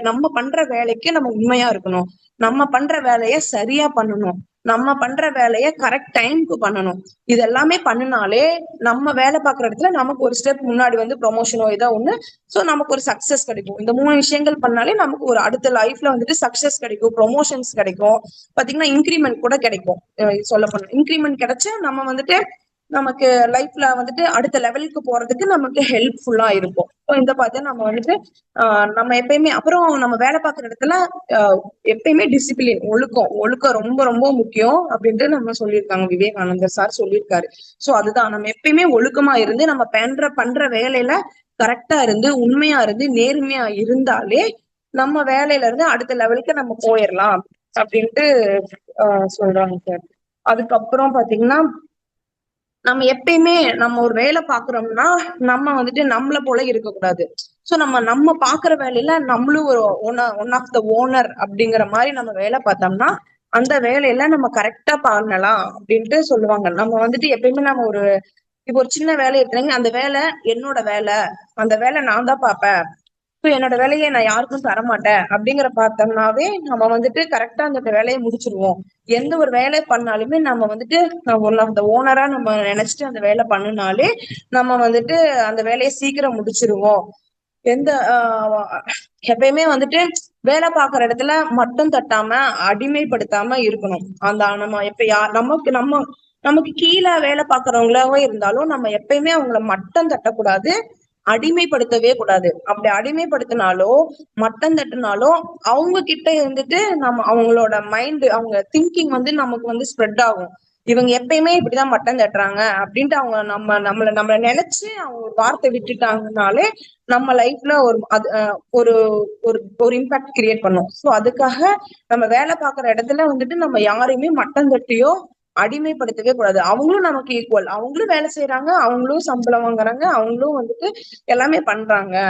நம்ம பண்ற வேலைக்கு நம்ம உண்மையா இருக்கணும், நம்ம பண்ற வேலைய சரியா பண்ணணும், நம்ம பண்ற வேலைய கரெக்ட் டைம்க்கு பண்ணணும். இது எல்லாமே பண்ணினாலே நம்ம வேலை பார்க்குற இடத்துல நமக்கு ஒரு ஸ்டெப் முன்னாடி வந்து ப்ரொமோஷனோ ஏதோ ஒண்ணு, சோ நமக்கு ஒரு சக்சஸ் கிடைக்கும். இந்த 3 விஷயங்கள் பண்ணாலே நமக்கு ஒரு அடுத்த லைஃப்ல வந்துட்டு சக்சஸ் கிடைக்கும், ப்ரொமோஷன்ஸ் கிடைக்கும், பாத்தீங்கன்னா இன்கிரிமெண்ட் கூட கிடைக்கும். சொல்ல போனா இன்கிரிமெண்ட் கிடைச்சா நம்ம வந்துட்டு நமக்கு லைஃப்ல வந்துட்டு அடுத்த லெவலுக்கு போறதுக்கு நமக்கு ஹெல்ப்ஃபுல்லா இருக்கும். இந்த பார்த்து நம்ம வந்துட்டு நம்ம எப்பயுமே அப்புறம் நம்ம வேலை பார்க்குற இடத்துல எப்பயுமே டிசிப்ளின், ஒழுக்கம் ரொம்ப ரொம்ப முக்கியம் அப்படின்ட்டு நம்ம சொல்லியிருக்காங்க. விவேகானந்தர் சார் சொல்லியிருக்காரு. சோ அதுதான் நம்ம எப்பயுமே ஒழுக்கமா இருந்து நம்ம பண்ற வேலையில கரெக்டா இருந்து உண்மையா இருந்து நேர்மையா இருந்தாலே நம்ம வேலையில இருந்து அடுத்த லெவலுக்கு நம்ம போயிடலாம் அப்படின்ட்டு சொல்றாங்க சார். அதுக்கப்புறம் பாத்தீங்கன்னா நம்ம எப்பயுமே நம்ம ஒரு வேலை பாக்குறோம்னா நம்ம வந்துட்டு நம்மள போல இருக்கக்கூடாது. சோ நம்ம பாக்குற வேலையில நம்மளும் ஒரு ஒன் ஆஃப் த ஓனர் அப்படிங்கிற மாதிரி நம்ம வேலை பார்த்தோம்னா அந்த வேலையில நம்ம கரெக்டா பண்ணலாம் அப்படின்ட்டு சொல்லுவாங்க. நம்ம வந்துட்டு எப்பயுமே நம்ம இப்போ ஒரு சின்ன வேலை எடுத்துறீங்க, அந்த வேலை என்னோட வேலை, அந்த வேலை நான் தான் பார்ப்பேன், என்னோட வேலையை நான் யாருக்கும் தரமாட்டேன் அப்படிங்கிற பார்த்தோம்னாவே நம்ம வந்துட்டு கரெக்டா அந்த வேலையை முடிச்சிருவோம். எந்த ஒரு வேலை பண்ணாலுமே நம்ம வந்துட்டு ஒன் ஆஃப் த ஓனரா நம்ம நினைச்சிட்டு அந்த வேலை பண்ணினாலே நம்ம வந்துட்டு அந்த வேலையை சீக்கிரம் முடிச்சிருவோம். எந்த எப்பயுமே வந்துட்டு வேலை பார்க்குற இடத்துல மட்டும் தட்டாம அடிமைப்படுத்தாம இருக்கணும். அந்த நம்ம எப்ப நமக்கு கீழே வேலை பார்க்கறவங்களாவே இருந்தாலும் நம்ம எப்பயுமே அவங்கள மட்டம் தட்டக்கூடாது, அடிமைப்படுத்தவே கூடாது. அப்படி அடிமைப்படுத்தினாலோ மட்டம் தட்டினாலோ அவங்க கிட்ட இருந்துட்டு நம்ம அவங்களோட மைண்ட் அவங்க திங்கிங் வந்து நமக்கு வந்து ஸ்ப்ரெட் ஆகும். இவங்க எப்பயுமே இப்படிதான் மட்டம் தட்டுறாங்க அப்படின்ட்டு அவங்க நம்மள நினைச்சு அவங்க ஒரு வார்த்தை விட்டுட்டாங்கனாலே நம்ம லைஃப்ல ஒரு ஒரு ஒரு இம்பாக்ட் கிரியேட் பண்ணும். சோ அதுக்காக நம்ம வேலை பார்க்குற இடத்துல வந்துட்டு நம்ம யாரையுமே மட்டம் தட்டியோ அடிமைப்படுத்தவே கூடாது. அவங்களும் நமக்கு ஈக்குவல், அவங்களும் வேலை செய்யறாங்க, அவங்களும் சம்பளம் வாங்குறாங்க, அவங்களும் வந்துட்டு எல்லாமே பண்றாங்க.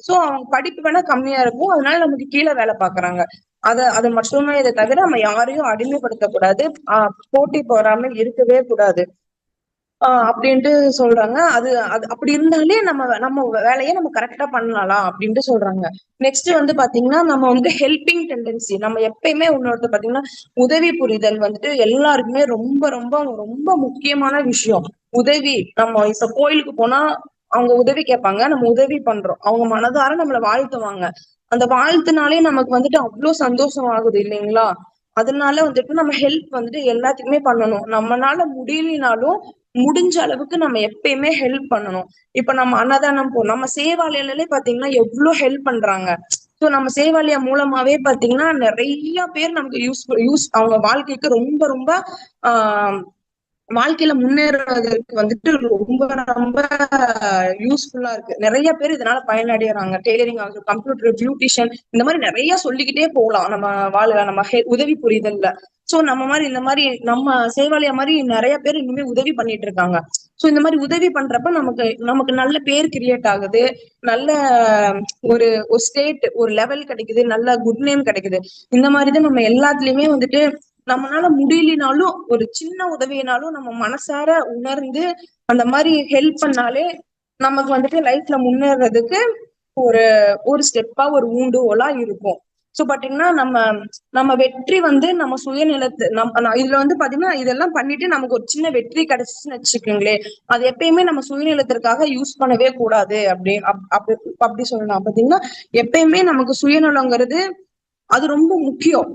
சோ அவங்க படிப்பு வேணா கம்மியா இருக்கும், அதனால நமக்கு கீழே வேலை பாக்குறாங்க. அது மட்டுமே. இதை தவிர நம்ம யாரையும் அடிமைப்படுத்தக்கூடாது, போட்டி போறாமல் இருக்கவே கூடாது அப்படின்ட்டு சொல்றாங்க. அது அது அப்படி இருந்தாலே நம்ம வேலையை நம்ம கரெக்டா பண்ணலாம் அப்படின்ட்டு சொல்றாங்க. நெக்ஸ்ட் வந்து பாத்தீங்கன்னா நம்ம வந்து ஹெல்பிங் டெண்டன்சி, நம்ம எப்பயுமே இன்னொருத்தர் பாத்தீங்கன்னா உதவி புரிதல் வந்துட்டு எல்லாருக்குமே ரொம்ப ரொம்ப ரொம்ப முக்கியமான விஷயம். உதவி நம்ம இப்ப கோயிலுக்கு போனா அவங்க உதவி கேட்பாங்க, நம்ம உதவி பண்றோம், அவங்க மனதார நம்மள வாழ்த்துவாங்க. அந்த வாழ்த்துனாலே நமக்கு வந்துட்டு அவ்வளவு சந்தோஷம் ஆகுது இல்லைங்களா? அதனால வந்துட்டு நம்ம ஹெல்ப் வந்துட்டு எல்லாத்துக்குமே பண்ணணும். நம்மனால முடியலனாலும் முடிஞ்ச அளவுக்கு நம்ம எப்பயுமே ஹெல்ப் பண்ணணும். இப்ப நம்ம அன்னதானம் நம்ம சேவாலயிலே பாத்தீங்கன்னா எவ்வளவு ஹெல்ப் பண்றாங்க. சோ நம்ம சேவாலயா மூலமாவே பாத்தீங்கன்னா நிறைய பேர் நமக்கு யூஸ் அவங்க வாழ்க்கைக்கு ரொம்ப ரொம்ப ஆஹ் வாழ்க்கையில முன்னேறதுக்கு வந்துட்டு ரொம்ப ரொம்ப யூஸ்ஃபுல்லா இருக்கு. நிறைய பேர் இதனால பயனடைறாங்க. டெய்லரிங் ஆகட்டும், கம்ப்யூட்டர், பியூட்டிஷியன், இந்த மாதிரி நிறைய சொல்லிக்கிட்டே போகலாம் நம்ம நம்ம உதவி புரிதல்ல. சோ நம்ம மாதிரி இந்த மாதிரி நம்ம சேவாலயா மாதிரி நிறைய பேர் இனிமே உதவி பண்ணிட்டு இருக்காங்க. சோ இந்த மாதிரி உதவி பண்றப்ப நமக்கு நமக்கு நல்ல பேர் கிரியேட் ஆகுது. நல்ல ஒரு ஒரு ஸ்டேட் ஒரு லெவல் கிடைக்குது. நல்ல குட் நேம் கிடைக்குது. இந்த மாதிரிதான் நம்ம எல்லாத்துலயுமே வந்துட்டு நம்மளால முடியலனாலும் ஒரு சின்ன உதவினாலும் நம்ம மனசார உணர்ந்து அந்த மாதிரி ஹெல்ப் பண்ணாலே நமக்கு வந்துட்டு லைஃப்ல முன்னேறதுக்கு ஒரு ஒரு ஸ்டெப்பா ஒரு ஊண்டுகோலா இருக்கும். சோ பாத்தீங்கன்னா நம்ம நம்ம வெற்றி வந்து நம்ம சுயநிலத்து இதுல வந்து பாத்தீங்கன்னா இதெல்லாம் பண்ணிட்டு நமக்கு ஒரு சின்ன வெற்றி கிடைச்சுன்னு வச்சுக்கோங்களேன், அது எப்பயுமே நம்ம சுயநலத்திற்காக யூஸ் பண்ணவே கூடாது. அப்படி சொல்லலாம். பாத்தீங்கன்னா எப்பயுமே நமக்கு சுயநலங்கிறது அது ரொம்ப முக்கியம்.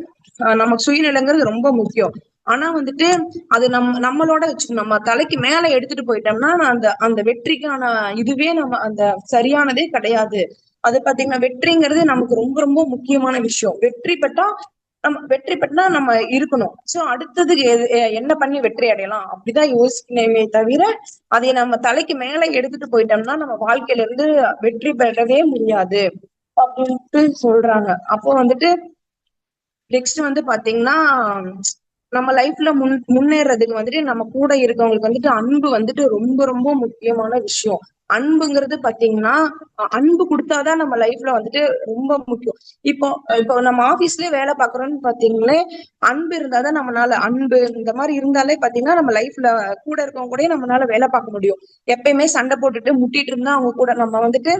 நமக்கு சுயநலங்கிறது ரொம்ப முக்கியம். ஆனா வந்துட்டு அது நம்மளோட நம்ம தலைக்கு மேல எடுத்துட்டு போயிட்டோம்னா அந்த அந்த வெற்றிக்கான இதுவே நம்ம அந்த சரியானதே கிடையாது. அது பாத்தீங்கன்னா வெற்றிங்கிறது நமக்கு ரொம்ப ரொம்ப முக்கியமான விஷயம். வெற்றி பெற்றா நம்ம இருக்கணும். சோ அடுத்தது என்ன பண்ணி வெற்றி அடையலாம் அப்படிதான் யோசிக்கணுமே தவிர அதை நம்ம தலைக்கு மேல எடுத்துட்டு போயிட்டோம்னா நம்ம வாழ்க்கையில இருந்து வெற்றி பெறவே முடியாது அப்படின்ட்டு சொல்றாங்க. அப்போ வந்துட்டு நெக்ஸ்ட் வந்து பாத்தீங்கன்னா நம்ம லைஃப்ல முன்னேறதுக்கு வந்துட்டு நம்ம கூட இருக்கவங்களுக்கு வந்துட்டு அன்பு வந்துட்டு ரொம்ப ரொம்ப முக்கியமான விஷயம். அன்புங்கிறது பாத்தீங்கன்னா அன்பு கொடுத்தாதான் நம்ம லைஃப்ல வந்துட்டு ரொம்ப முக்கியம். இப்போ இப்போ நம்ம ஆபீஸ்லயே வேலை பாக்குறோம்னு பாத்தீங்களே, அன்பு இருந்தாதான் நம்மளால அன்பு இந்த மாதிரி இருந்தாலே பாத்தீங்கன்னா நம்ம லைஃப்ல கூட இருக்கவங்க கூட நம்மளால வேலை பார்க்க முடியும். எப்பயுமே சண்டை போட்டுட்டு முட்டிட்டு இருந்தா அவங்க கூட நம்ம வந்துட்டு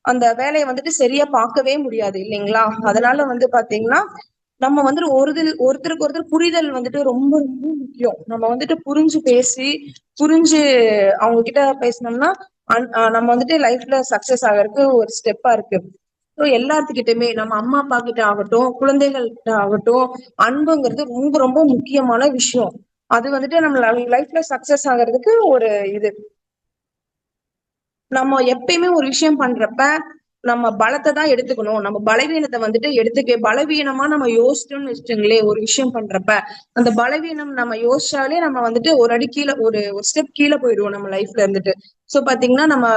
அந்த வேலையை வந்துட்டு சரியா பார்க்கவே முடியாது இல்லைங்களா? அதனால வந்து பாத்தீங்கன்னா நம்ம வந்துட்டு ஒருத்தருக்கு ஒருத்தர் புரிதல் வந்துட்டு ரொம்ப ரொம்ப முக்கியம். நம்ம வந்துட்டு புரிஞ்சு பேசி புரிஞ்சு அவங்க கிட்ட பேசினோம்னா நம்ம வந்துட்டு லைஃப்ல சக்சஸ் ஆகிறதுக்கு ஒரு ஸ்டெப்பா இருக்கு. ஸோ எல்லாத்துக்கிட்டுமே நம்ம அம்மா அப்பா கிட்ட ஆகட்டும், குழந்தைகள் கிட்ட ஆகட்டும், அன்புங்கிறது ரொம்ப ரொம்ப முக்கியமான விஷயம். அது வந்துட்டு நம்ம லைஃப்ல சக்சஸ் ஆகிறதுக்கு ஒரு இது. நம்ம எப்பயுமே ஒரு விஷயம் பண்றப்ப நம்ம பலத்தை தான் எடுத்துக்கணும். நம்ம பலவீனத்தை வந்துட்டு பலவீனமா நம்ம யோசிச்சோம்னு வச்சுக்கோங்களேன், ஒரு விஷயம் பண்றப்ப அந்த பலவீனம் நம்ம யோசிச்சாலே நம்ம வந்துட்டு ஒரு அடி கீழே ஒரு ஸ்டெப் கீழே போயிடுவோம் நம்ம லைஃப்ல இருந்துட்டு. சோ பாத்தீங்கன்னா நம்ம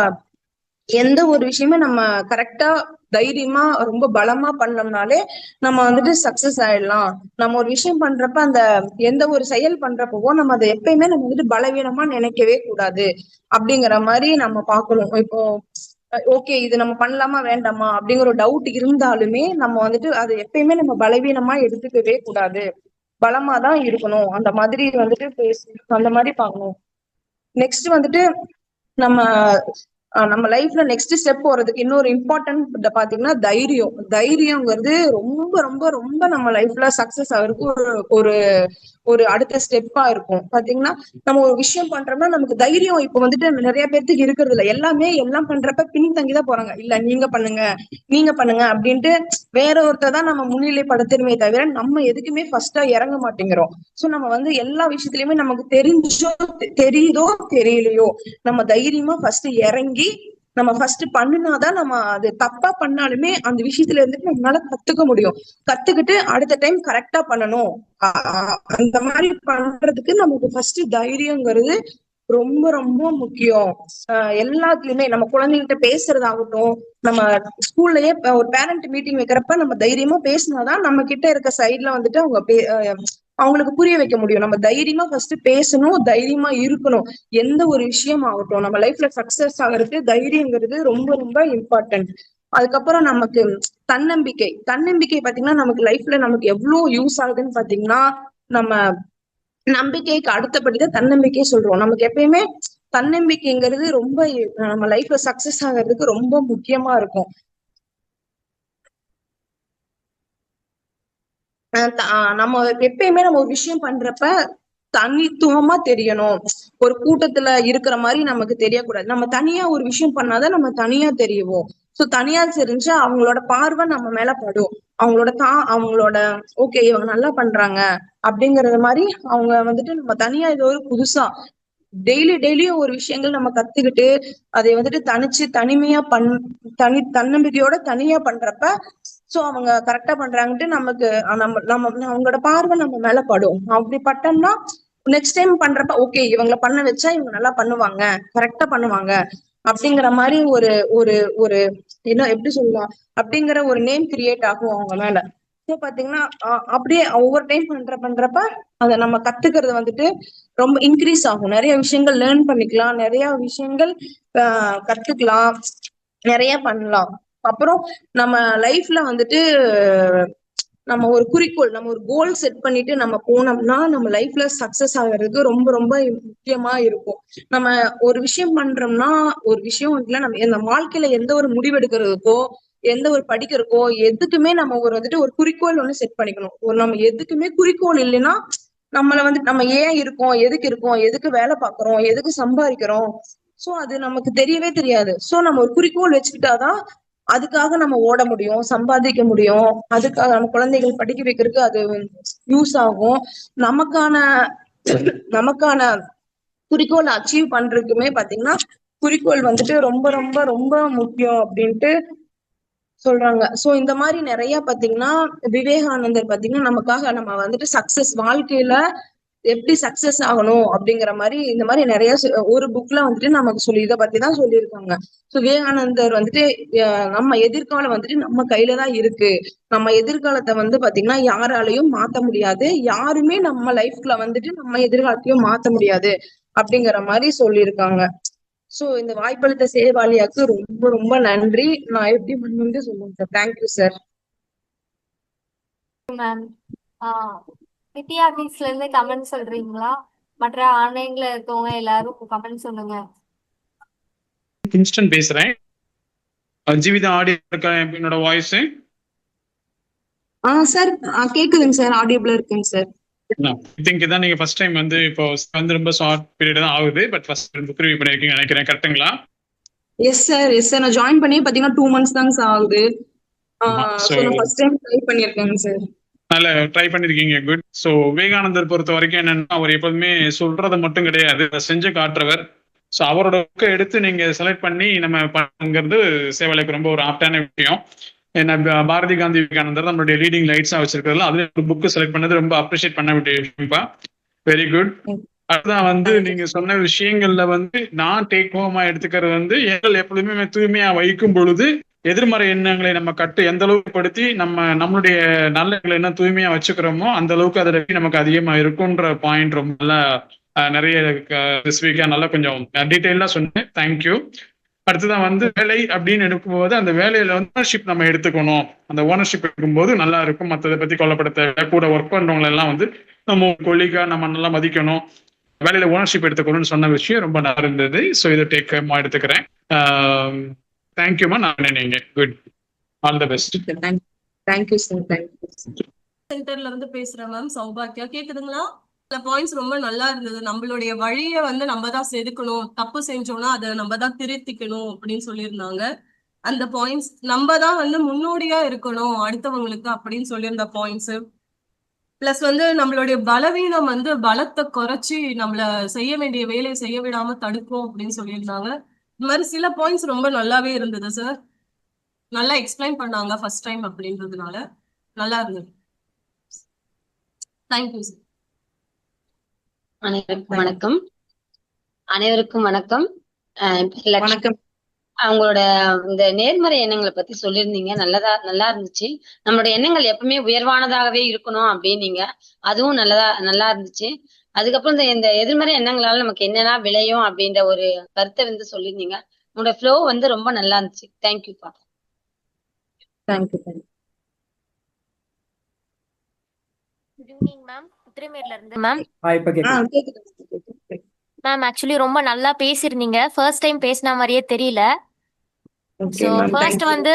எந்த ஒரு விஷயமே நம்ம கரெக்டா தைரியமா ரொம்ப பலமா பண்ணோம்னாலே நம்ம வந்துட்டு சக்சஸ் ஆயிடலாம். நம்ம ஒரு விஷயம் பண்றப்ப அந்த எந்த ஒரு செயல் பண்றப்பவோ நம்ம அதை எப்பயுமே நம்ம வந்துட்டு பலவீனமா நினைக்கவே கூடாது. அப்படிங்கிற மாதிரி நம்ம பார்க்கணும். இப்போ ஓகே இது நம்ம பண்ணலாமா வேண்டாமா அப்படிங்கிற ஒரு டவுட் இருந்தாலுமே நம்ம வந்துட்டு அது எப்பயுமே நம்ம பலவீனமா எடுத்துக்கவே கூடாது. பலமா தான் இருக்கணும். அந்த மாதிரி வந்துட்டு பேசி அந்த மாதிரி பார்க்கணும். நெக்ஸ்ட் வந்துட்டு நம்ம நம்ம லைஃப்ல நெக்ஸ்ட் ஸ்டெப் போறதுக்கு இன்னொரு இம்பார்ட்டன்ட் பாத்தீங்கன்னா தைரியங்கிறது ரொம்ப ரொம்ப ரொம்ப நம்ம லைஃப்ல சக்சஸ் ஆகிறதுக்கு ஒரு ஒரு ஒரு அடுத்த ஸ்டெப்பா இருக்கும். பாத்தீங்கன்னா நம்ம ஒரு விஷயம் பண்றோம்னா நமக்கு தைரியம் இப்ப வந்துட்டு நிறைய பேர்த்துக்கு இருக்கிறது இல்ல. எல்லாமே எல்லாம் பண்றப்ப பின்தங்கிதான் போறாங்க. இல்ல நீங்க பண்ணுங்க அப்படின்ட்டு வேற ஒருத்தர் தான் நம்ம முன்னிலைப்படுத்தணுமே தவிர நம்ம எதுக்குமே ஃபர்ஸ்டா இறங்க மாட்டேங்கிறோம். சோ நம்ம வந்து எல்லா விஷயத்திலயுமே நமக்கு தெரியுதோ தெரியலையோ நம்ம தைரியமா ஃபர்ஸ்ட் இறங்கி நம்ம ஃபர்ஸ்ட் பண்ணுனாதான் நம்ம அது தப்பா பண்ணாலுமே அந்த விஷயத்துல இருந்துட்டு நம்மளால கத்துக்க முடியும். கத்துக்கிட்டு அடுத்த டைம் கரெக்டா பண்ணணும். அந்த மாதிரி பண்றதுக்கு நமக்கு ஃபர்ஸ்ட் தைரியங்கிறது ரொம்ப ரொம்ப முக்கியம். எல்லாத்துலயுமே நம்ம குழந்தைகிட்ட பேசுறதாகட்டும், நம்ம ஸ்கூல்லயே ஒரு பேரண்ட் மீட்டிங் வைக்கிறப்ப நம்ம தைரியமா பேசினாதான் நம்ம கிட்ட இருக்க சைட்ல வந்துட்டு அவங்களுக்கு புரிய வைக்க முடியும். நம்ம தைரியமா ஃபர்ஸ்ட் பேசணும், தைரியமா இருக்கணும். எந்த ஒரு விஷயம் ஆகட்டும் நம்ம லைஃப்ல சக்சஸ் ஆகிறதுக்கு தைரியங்கிறது ரொம்ப ரொம்ப இம்பார்ட்டன்ட். அதுக்கப்புறம் நமக்கு தன்னம்பிக்கை பாத்தீங்கன்னா நமக்கு லைஃப்ல நமக்கு எவ்வளவு யூஸ் ஆகுதுன்னு பாத்தீங்கன்னா நம்ம நம்பிக்கைக்கு அடுத்தபடிதான் தன்னம்பிக்கையே சொல்றோம். நமக்கு எப்பயுமே தன்னம்பிக்கைங்கிறது ரொம்ப நம்ம லைஃப்ல சக்சஸ் ஆகிறதுக்கு ரொம்ப முக்கியமா இருக்கும். நம்ம எப்பயுமே நம்ம ஒரு விஷயம் பண்றப்ப தனித்துவமா தெரியணும். ஒரு கூட்டத்துல இருக்கிற மாதிரி நமக்கு தெரியக்கூடாது. நம்ம தனியா ஒரு விஷயம் பண்ணாதான் நம்ம தனியா தெரியுவோம். சோ தனியா தெரிஞ்சா அவங்களோட பார்வை நம்ம மேல படும். அவங்களோட ஓகே இவங்க நல்லா பண்றாங்க அப்படிங்கறது மாதிரி அவங்க வந்துட்டு நம்ம தனியா ஏதோ ஒரு புதுசா டெய்லியும் ஒரு விஷயங்கள் நம்ம கத்துக்கிட்டு அதை வந்துட்டு தனிமையா தன்னம்பிக்கையோட தனியா பண்றப்ப சோ அவங்க கரெக்டா பண்றாங்கன்ட்டு நமக்கு நம்ம நம்ம அவங்களோட பார்வை நம்ம மேல படும். அப்படி பட்டோம்னா நெக்ஸ்ட் டைம் பண்றப்ப ஓகே இவங்களை பண்ண வச்சா இவங்க நல்லா பண்ணுவாங்க, கரெக்டா பண்ணுவாங்க அப்படிங்கிற மாதிரி ஒரு ஒரு ஒரு என்ன எப்படி சொல்லலாம் அப்படிங்கிற ஒரு நேம் கிரியேட் ஆகும் அவங்க மேல. சோ பாத்தீங்கன்னா அப்படியே ஒவ்வொரு டைம் பண்றப்ப அத நம்ம கத்துக்கிறது வந்துட்டு ரொம்ப இன்க்ரீஸ் ஆகும். நிறைய விஷயங்கள் லேர்ன் பண்ணிக்கலாம், நிறைய விஷயங்கள் கத்துக்கலாம், நிறைய பண்ணலாம். அப்புறம் நம்ம லைஃப்ல வந்துட்டு நம்ம ஒரு குறிக்கோள், நம்ம ஒரு கோல் செட் பண்ணிட்டு நம்ம போனோம்னா நம்ம லைஃப்ல சக்சஸ் ஆகுறதுக்கு ரொம்ப ரொம்ப முக்கியமா இருக்கும். நம்ம ஒரு விஷயம் பண்றோம்னா ஒரு விஷயம் இல்ல, நம்ம இந்த வாழ்க்கையில எந்த ஒரு முடிவெடுக்கிறதுக்கோ எந்த ஒரு படிக்கிறதுக்கோ எதுக்குமே நம்ம வந்துட்டு ஒரு குறிக்கோள் ஒண்ணு செட் பண்ணிக்கணும். நம்ம எதுக்குமே குறிக்கோள் இல்லைன்னா நம்மள வந்துட்டு நம்ம ஏன் இருக்கோம், எதுக்கு இருக்கோம், எதுக்கு வேலை பார்க்கிறோம், எதுக்கு சம்பாதிக்கிறோம், சோ அது நமக்கு தெரியவே தெரியாது. சோ நம்ம ஒரு குறிக்கோள் வச்சுக்கிட்டாதான் அதுக்காக நம்ம ஓட முடியும், சம்பாதிக்க முடியும். அதுக்காக நம்ம குழந்தைகள் படிக்க வைக்கிறதுக்கு அது யூஸ் ஆகும். நமக்கான நமக்கான குறிக்கோள் அச்சீவ் பண்றதுக்குமே பாத்தீங்கன்னா குறிக்கோள் வந்துட்டு ரொம்ப ரொம்ப ரொம்ப முக்கியம் அப்படின்ட்டு சொல்றாங்க. சோ இந்த மாதிரி நிறைய பாத்தீங்கன்னா விவேகானந்தர் பாத்தீங்கன்னா நமக்காக நம்ம வந்துட்டு சக்சஸ் வாழ்க்கையில எப்படி சக்சஸ் ஆகணும் அப்படிங்கிற மாதிரி இந்த மாதிரி நிறைய ஒரு புக்ல வந்துட்டு நமக்கு இதை பத்தி தான் சொல்லியிருக்காங்க. சோ விவேகானந்தர் வந்துட்டு நம்ம எதிர்காலம் வந்துட்டு நம்ம கையில தான் இருக்கு. நம்ம எதிர்காலத்தை வந்து பாத்தீங்கன்னா யாராலையும் மாத்த முடியாது, யாருமே நம்ம லைஃப்ல வந்துட்டு நம்ம எதிர்காலத்தையும் மாத்த முடியாது அப்படிங்கிற மாதிரி சொல்லியிருக்காங்க. சோ இந்த வாய்ப்பளித்த சேவாலியாக்கு ரொம்ப ரொம்ப நன்றி. நான் எப்படி பண்ணணும்னு சொல்லுங்க sir. Thank you sir. Ma'am Nithya ஆபீஸ்ல இருந்து கமெண்ட் சொல்றீங்களா? மற்ற ஆன்லைன்ல இருக்கவங்க எல்லாரும் கமெண்ட் சொல்லுங்க. இன்ஸ்டன்ட் பேசுறேன். ஜீவிதா ஆடியோ இருக்கா என்னோட வாய்ஸ்? சார் கேக்குதுங்க சார், ஆடியபிளா இருக்குங்க சார். ஐ திங்க் இதான் நீங்க ஃபர்ஸ்ட் டைம் வந்து இப்போ வந்து ரொம்ப ஷார்ட் பீரியட் தான் ஆகுது, பட் ஃபர்ஸ்ட் புக் ரிவ்யூ பண்ணிருக்கீங்க நினைக்கிறேன், கரெக்ட்டுங்களா? Yes sir, yes sir. நான் ஜாயின் பண்ணி பாத்தீங்கன்னா 2 months தாங்க சார் ஆகுது. சோ நான் ஃபர்ஸ்ட் டைம் ட்ரை பண்ணிருக்கேங்க சார். நல்ல ட்ரை பண்ணிருக்கீங்க, குட். சோ விவேகானந்தர் பொறுத்த வரைக்கும் என்னன்னா அவர் எப்போதுமே சொல்றது மட்டும் கிடையாது, அதை செஞ்சு காட்டுறவர். ஸோ அவரோட புக்கை எடுத்து நீங்க செலக்ட் பண்ணி நம்ம பண்ணுங்கிறது சேவலுக்கு ரொம்ப ஒரு ஆப்டான விஷயம். என்ன பாரதி காந்தி விவேகானந்தர் நம்மளுடைய லீடிங் லைட்ஸா வச்சிருக்கிறதுல அது ஒரு புக்கு செலக்ட் பண்ணது ரொம்ப அப்ரிஷியேட் பண்ண வேண்டிய விஷயம்ப்பா. Very good. அதுதான் வந்து நீங்க சொன்ன விஷயங்கள்ல வந்து நான் டேக் ஹோமா எடுத்துக்கிறது வந்து எங்கள் எப்பொழுதுமே தூய்மையா வைக்கும் பொழுது எதிர்மறை எண்ணங்களை நம்ம எந்த அளவுக்கு படுத்தி நம்மளுடைய நல்ல என்ன தூய்மையா வச்சுக்கிறோமோ அந்த அளவுக்கு அதுல நமக்கு அதிகமா இருக்கும்ன்ற பாயிண்ட் ரொம்ப நல்லா நிறைய ஸ்பெசிஃபிக்கா நல்லா கொஞ்சம் டீட்டெயிலா சொன்னேன். தேங்க்யூ. அடுத்ததான் வந்து வேலை அப்படின்னு எடுக்கும்போது அந்த வேலையில வந்து ஓனர்ஷிப் நம்ம எடுத்துக்கணும். அந்த ஓனர்ஷிப் எடுக்கும்போது நல்லா இருக்கும். மற்றதை பத்தி கொல்லப்படுத்த கூட ஒர்க் பண்றவங்க எல்லாம் வந்து நம்ம கொல்லிக்கா நம்ம நல்லா மதிக்கணும், வேலையில ஓனர்ஷிப் எடுத்துக்கணும்னு சொன்ன விஷயம் ரொம்ப நல்லா இருந்தது. ஸோ இதை எடுத்துக்கிறேன். தேங்க்யூமா. நான் நீங்க good. All the best. Thank you sir. Thank you. சென்டர்ல இருந்து பேசுறேன் மேம், சௌபாக்கியா. கேக்குதுங்களா? இந்த பாயிண்ட்ஸ் ரொம்ப நல்லா இருந்தது. நம்மளுடைய வழியை வந்து நம்ம தான் செதுக்கணும், தப்பு செஞ்சோம்னா அதை நம்ம தான் திருத்திக்கணும் அப்படின்னு சொல்லியிருந்தாங்க. அந்த பாயிண்ட்ஸ் நம்ம தான் வந்து முன்னோடியா இருக்கணும் அடுத்தவங்களுக்கு அப்படின்னு சொல்லியிருந்த பாயிண்ட்ஸ். பிளஸ் வந்து நம்மளுடைய பலவீனம் வந்து பலத்தை குறைச்சி நம்மள செய்ய வேண்டிய வேலையை செய்ய விடாம தடுக்கும் அப்படின்னு சொல்லியிருந்தாங்க. இந்த மாதிரி சில பாயிண்ட்ஸ் ரொம்ப நல்லாவே இருந்தது சார். நல்லா எக்ஸ்பிளைன் பண்ணாங்க ஃபர்ஸ்ட் டைம் அப்படின்றதுனால நல்லா இருந்தது. Thank you sir. அனைவருக்கும் வணக்கம். அனைவருக்கும் வணக்கம். வணக்கம். அவங்களோட இந்த நேர்மறை எண்ணங்களை பத்தி சொல்லியிருந்தீங்க, நல்லா இருந்துச்சு. நம்மளோட எண்ணங்கள் எப்பவுமே உயர்வானதாகவே இருக்கணும் அப்படின்னீங்க, அதுவும் நல்லா இருந்துச்சு. அதுக்கப்புறம் இந்த எதிர்மறை எண்ணங்களால நமக்கு என்னென்ன விளையும் அப்படின்ற ஒரு கருத்தை வந்து சொல்லியிருந்தீங்க. உங்களோட ஃப்ளோ வந்து ரொம்ப நல்லா இருந்துச்சு. தேங்க்யூப்பா. தேங்க்யூ. Good evening ma'am. உத்திரமேர்ல இருந்து மேம். மேம் ஆக்சுவலி ரொம்ப நல்லா பேசியிருந்தீங்க. ஃபர்ஸ்ட் டைம் பேசின மாதிரியே தெரியல. ஸோ ஃபர்ஸ்ட் வந்து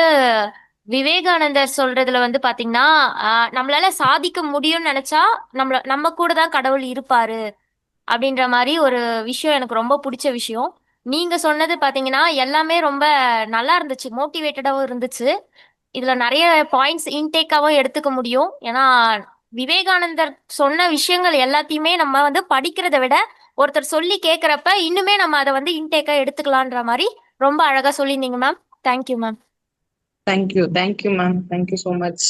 விவேகானந்தர் சொல்றதுல வந்து பாத்தீங்கன்னா நம்மளால சாதிக்க முடியும்னு நினைச்சா நம்ம கூட தான் கடவுள் இருப்பாரு அப்படின்ற மாதிரி ஒரு விஷயம் எனக்கு ரொம்ப பிடிச்ச விஷயம். நீங்க சொன்னது பாத்தீங்கன்னா எல்லாமே ரொம்ப நல்லா இருந்துச்சு, மோட்டிவேட்டடாவும் இருந்துச்சு. இதுல நிறைய பாயிண்ட்ஸ் இன்டேக்காவும் எடுத்துக்க முடியும். ஏன்னா விவேகானந்தர் சொன்ன விஷயங்கள் எல்லாத்தையுமே நம்ம வந்து படிக்கிறத விட ஒருத்தர் சொல்லி கேட்கறப்ப இன்னுமே நம்ம அதை வந்து இன்டேக்கா எடுத்துக்கலான்ற மாதிரி ரொம்ப அழகா சொல்லியிருந்தீங்க ma'am. Thank you ma'am. Thank you ma'am. Thank you so much.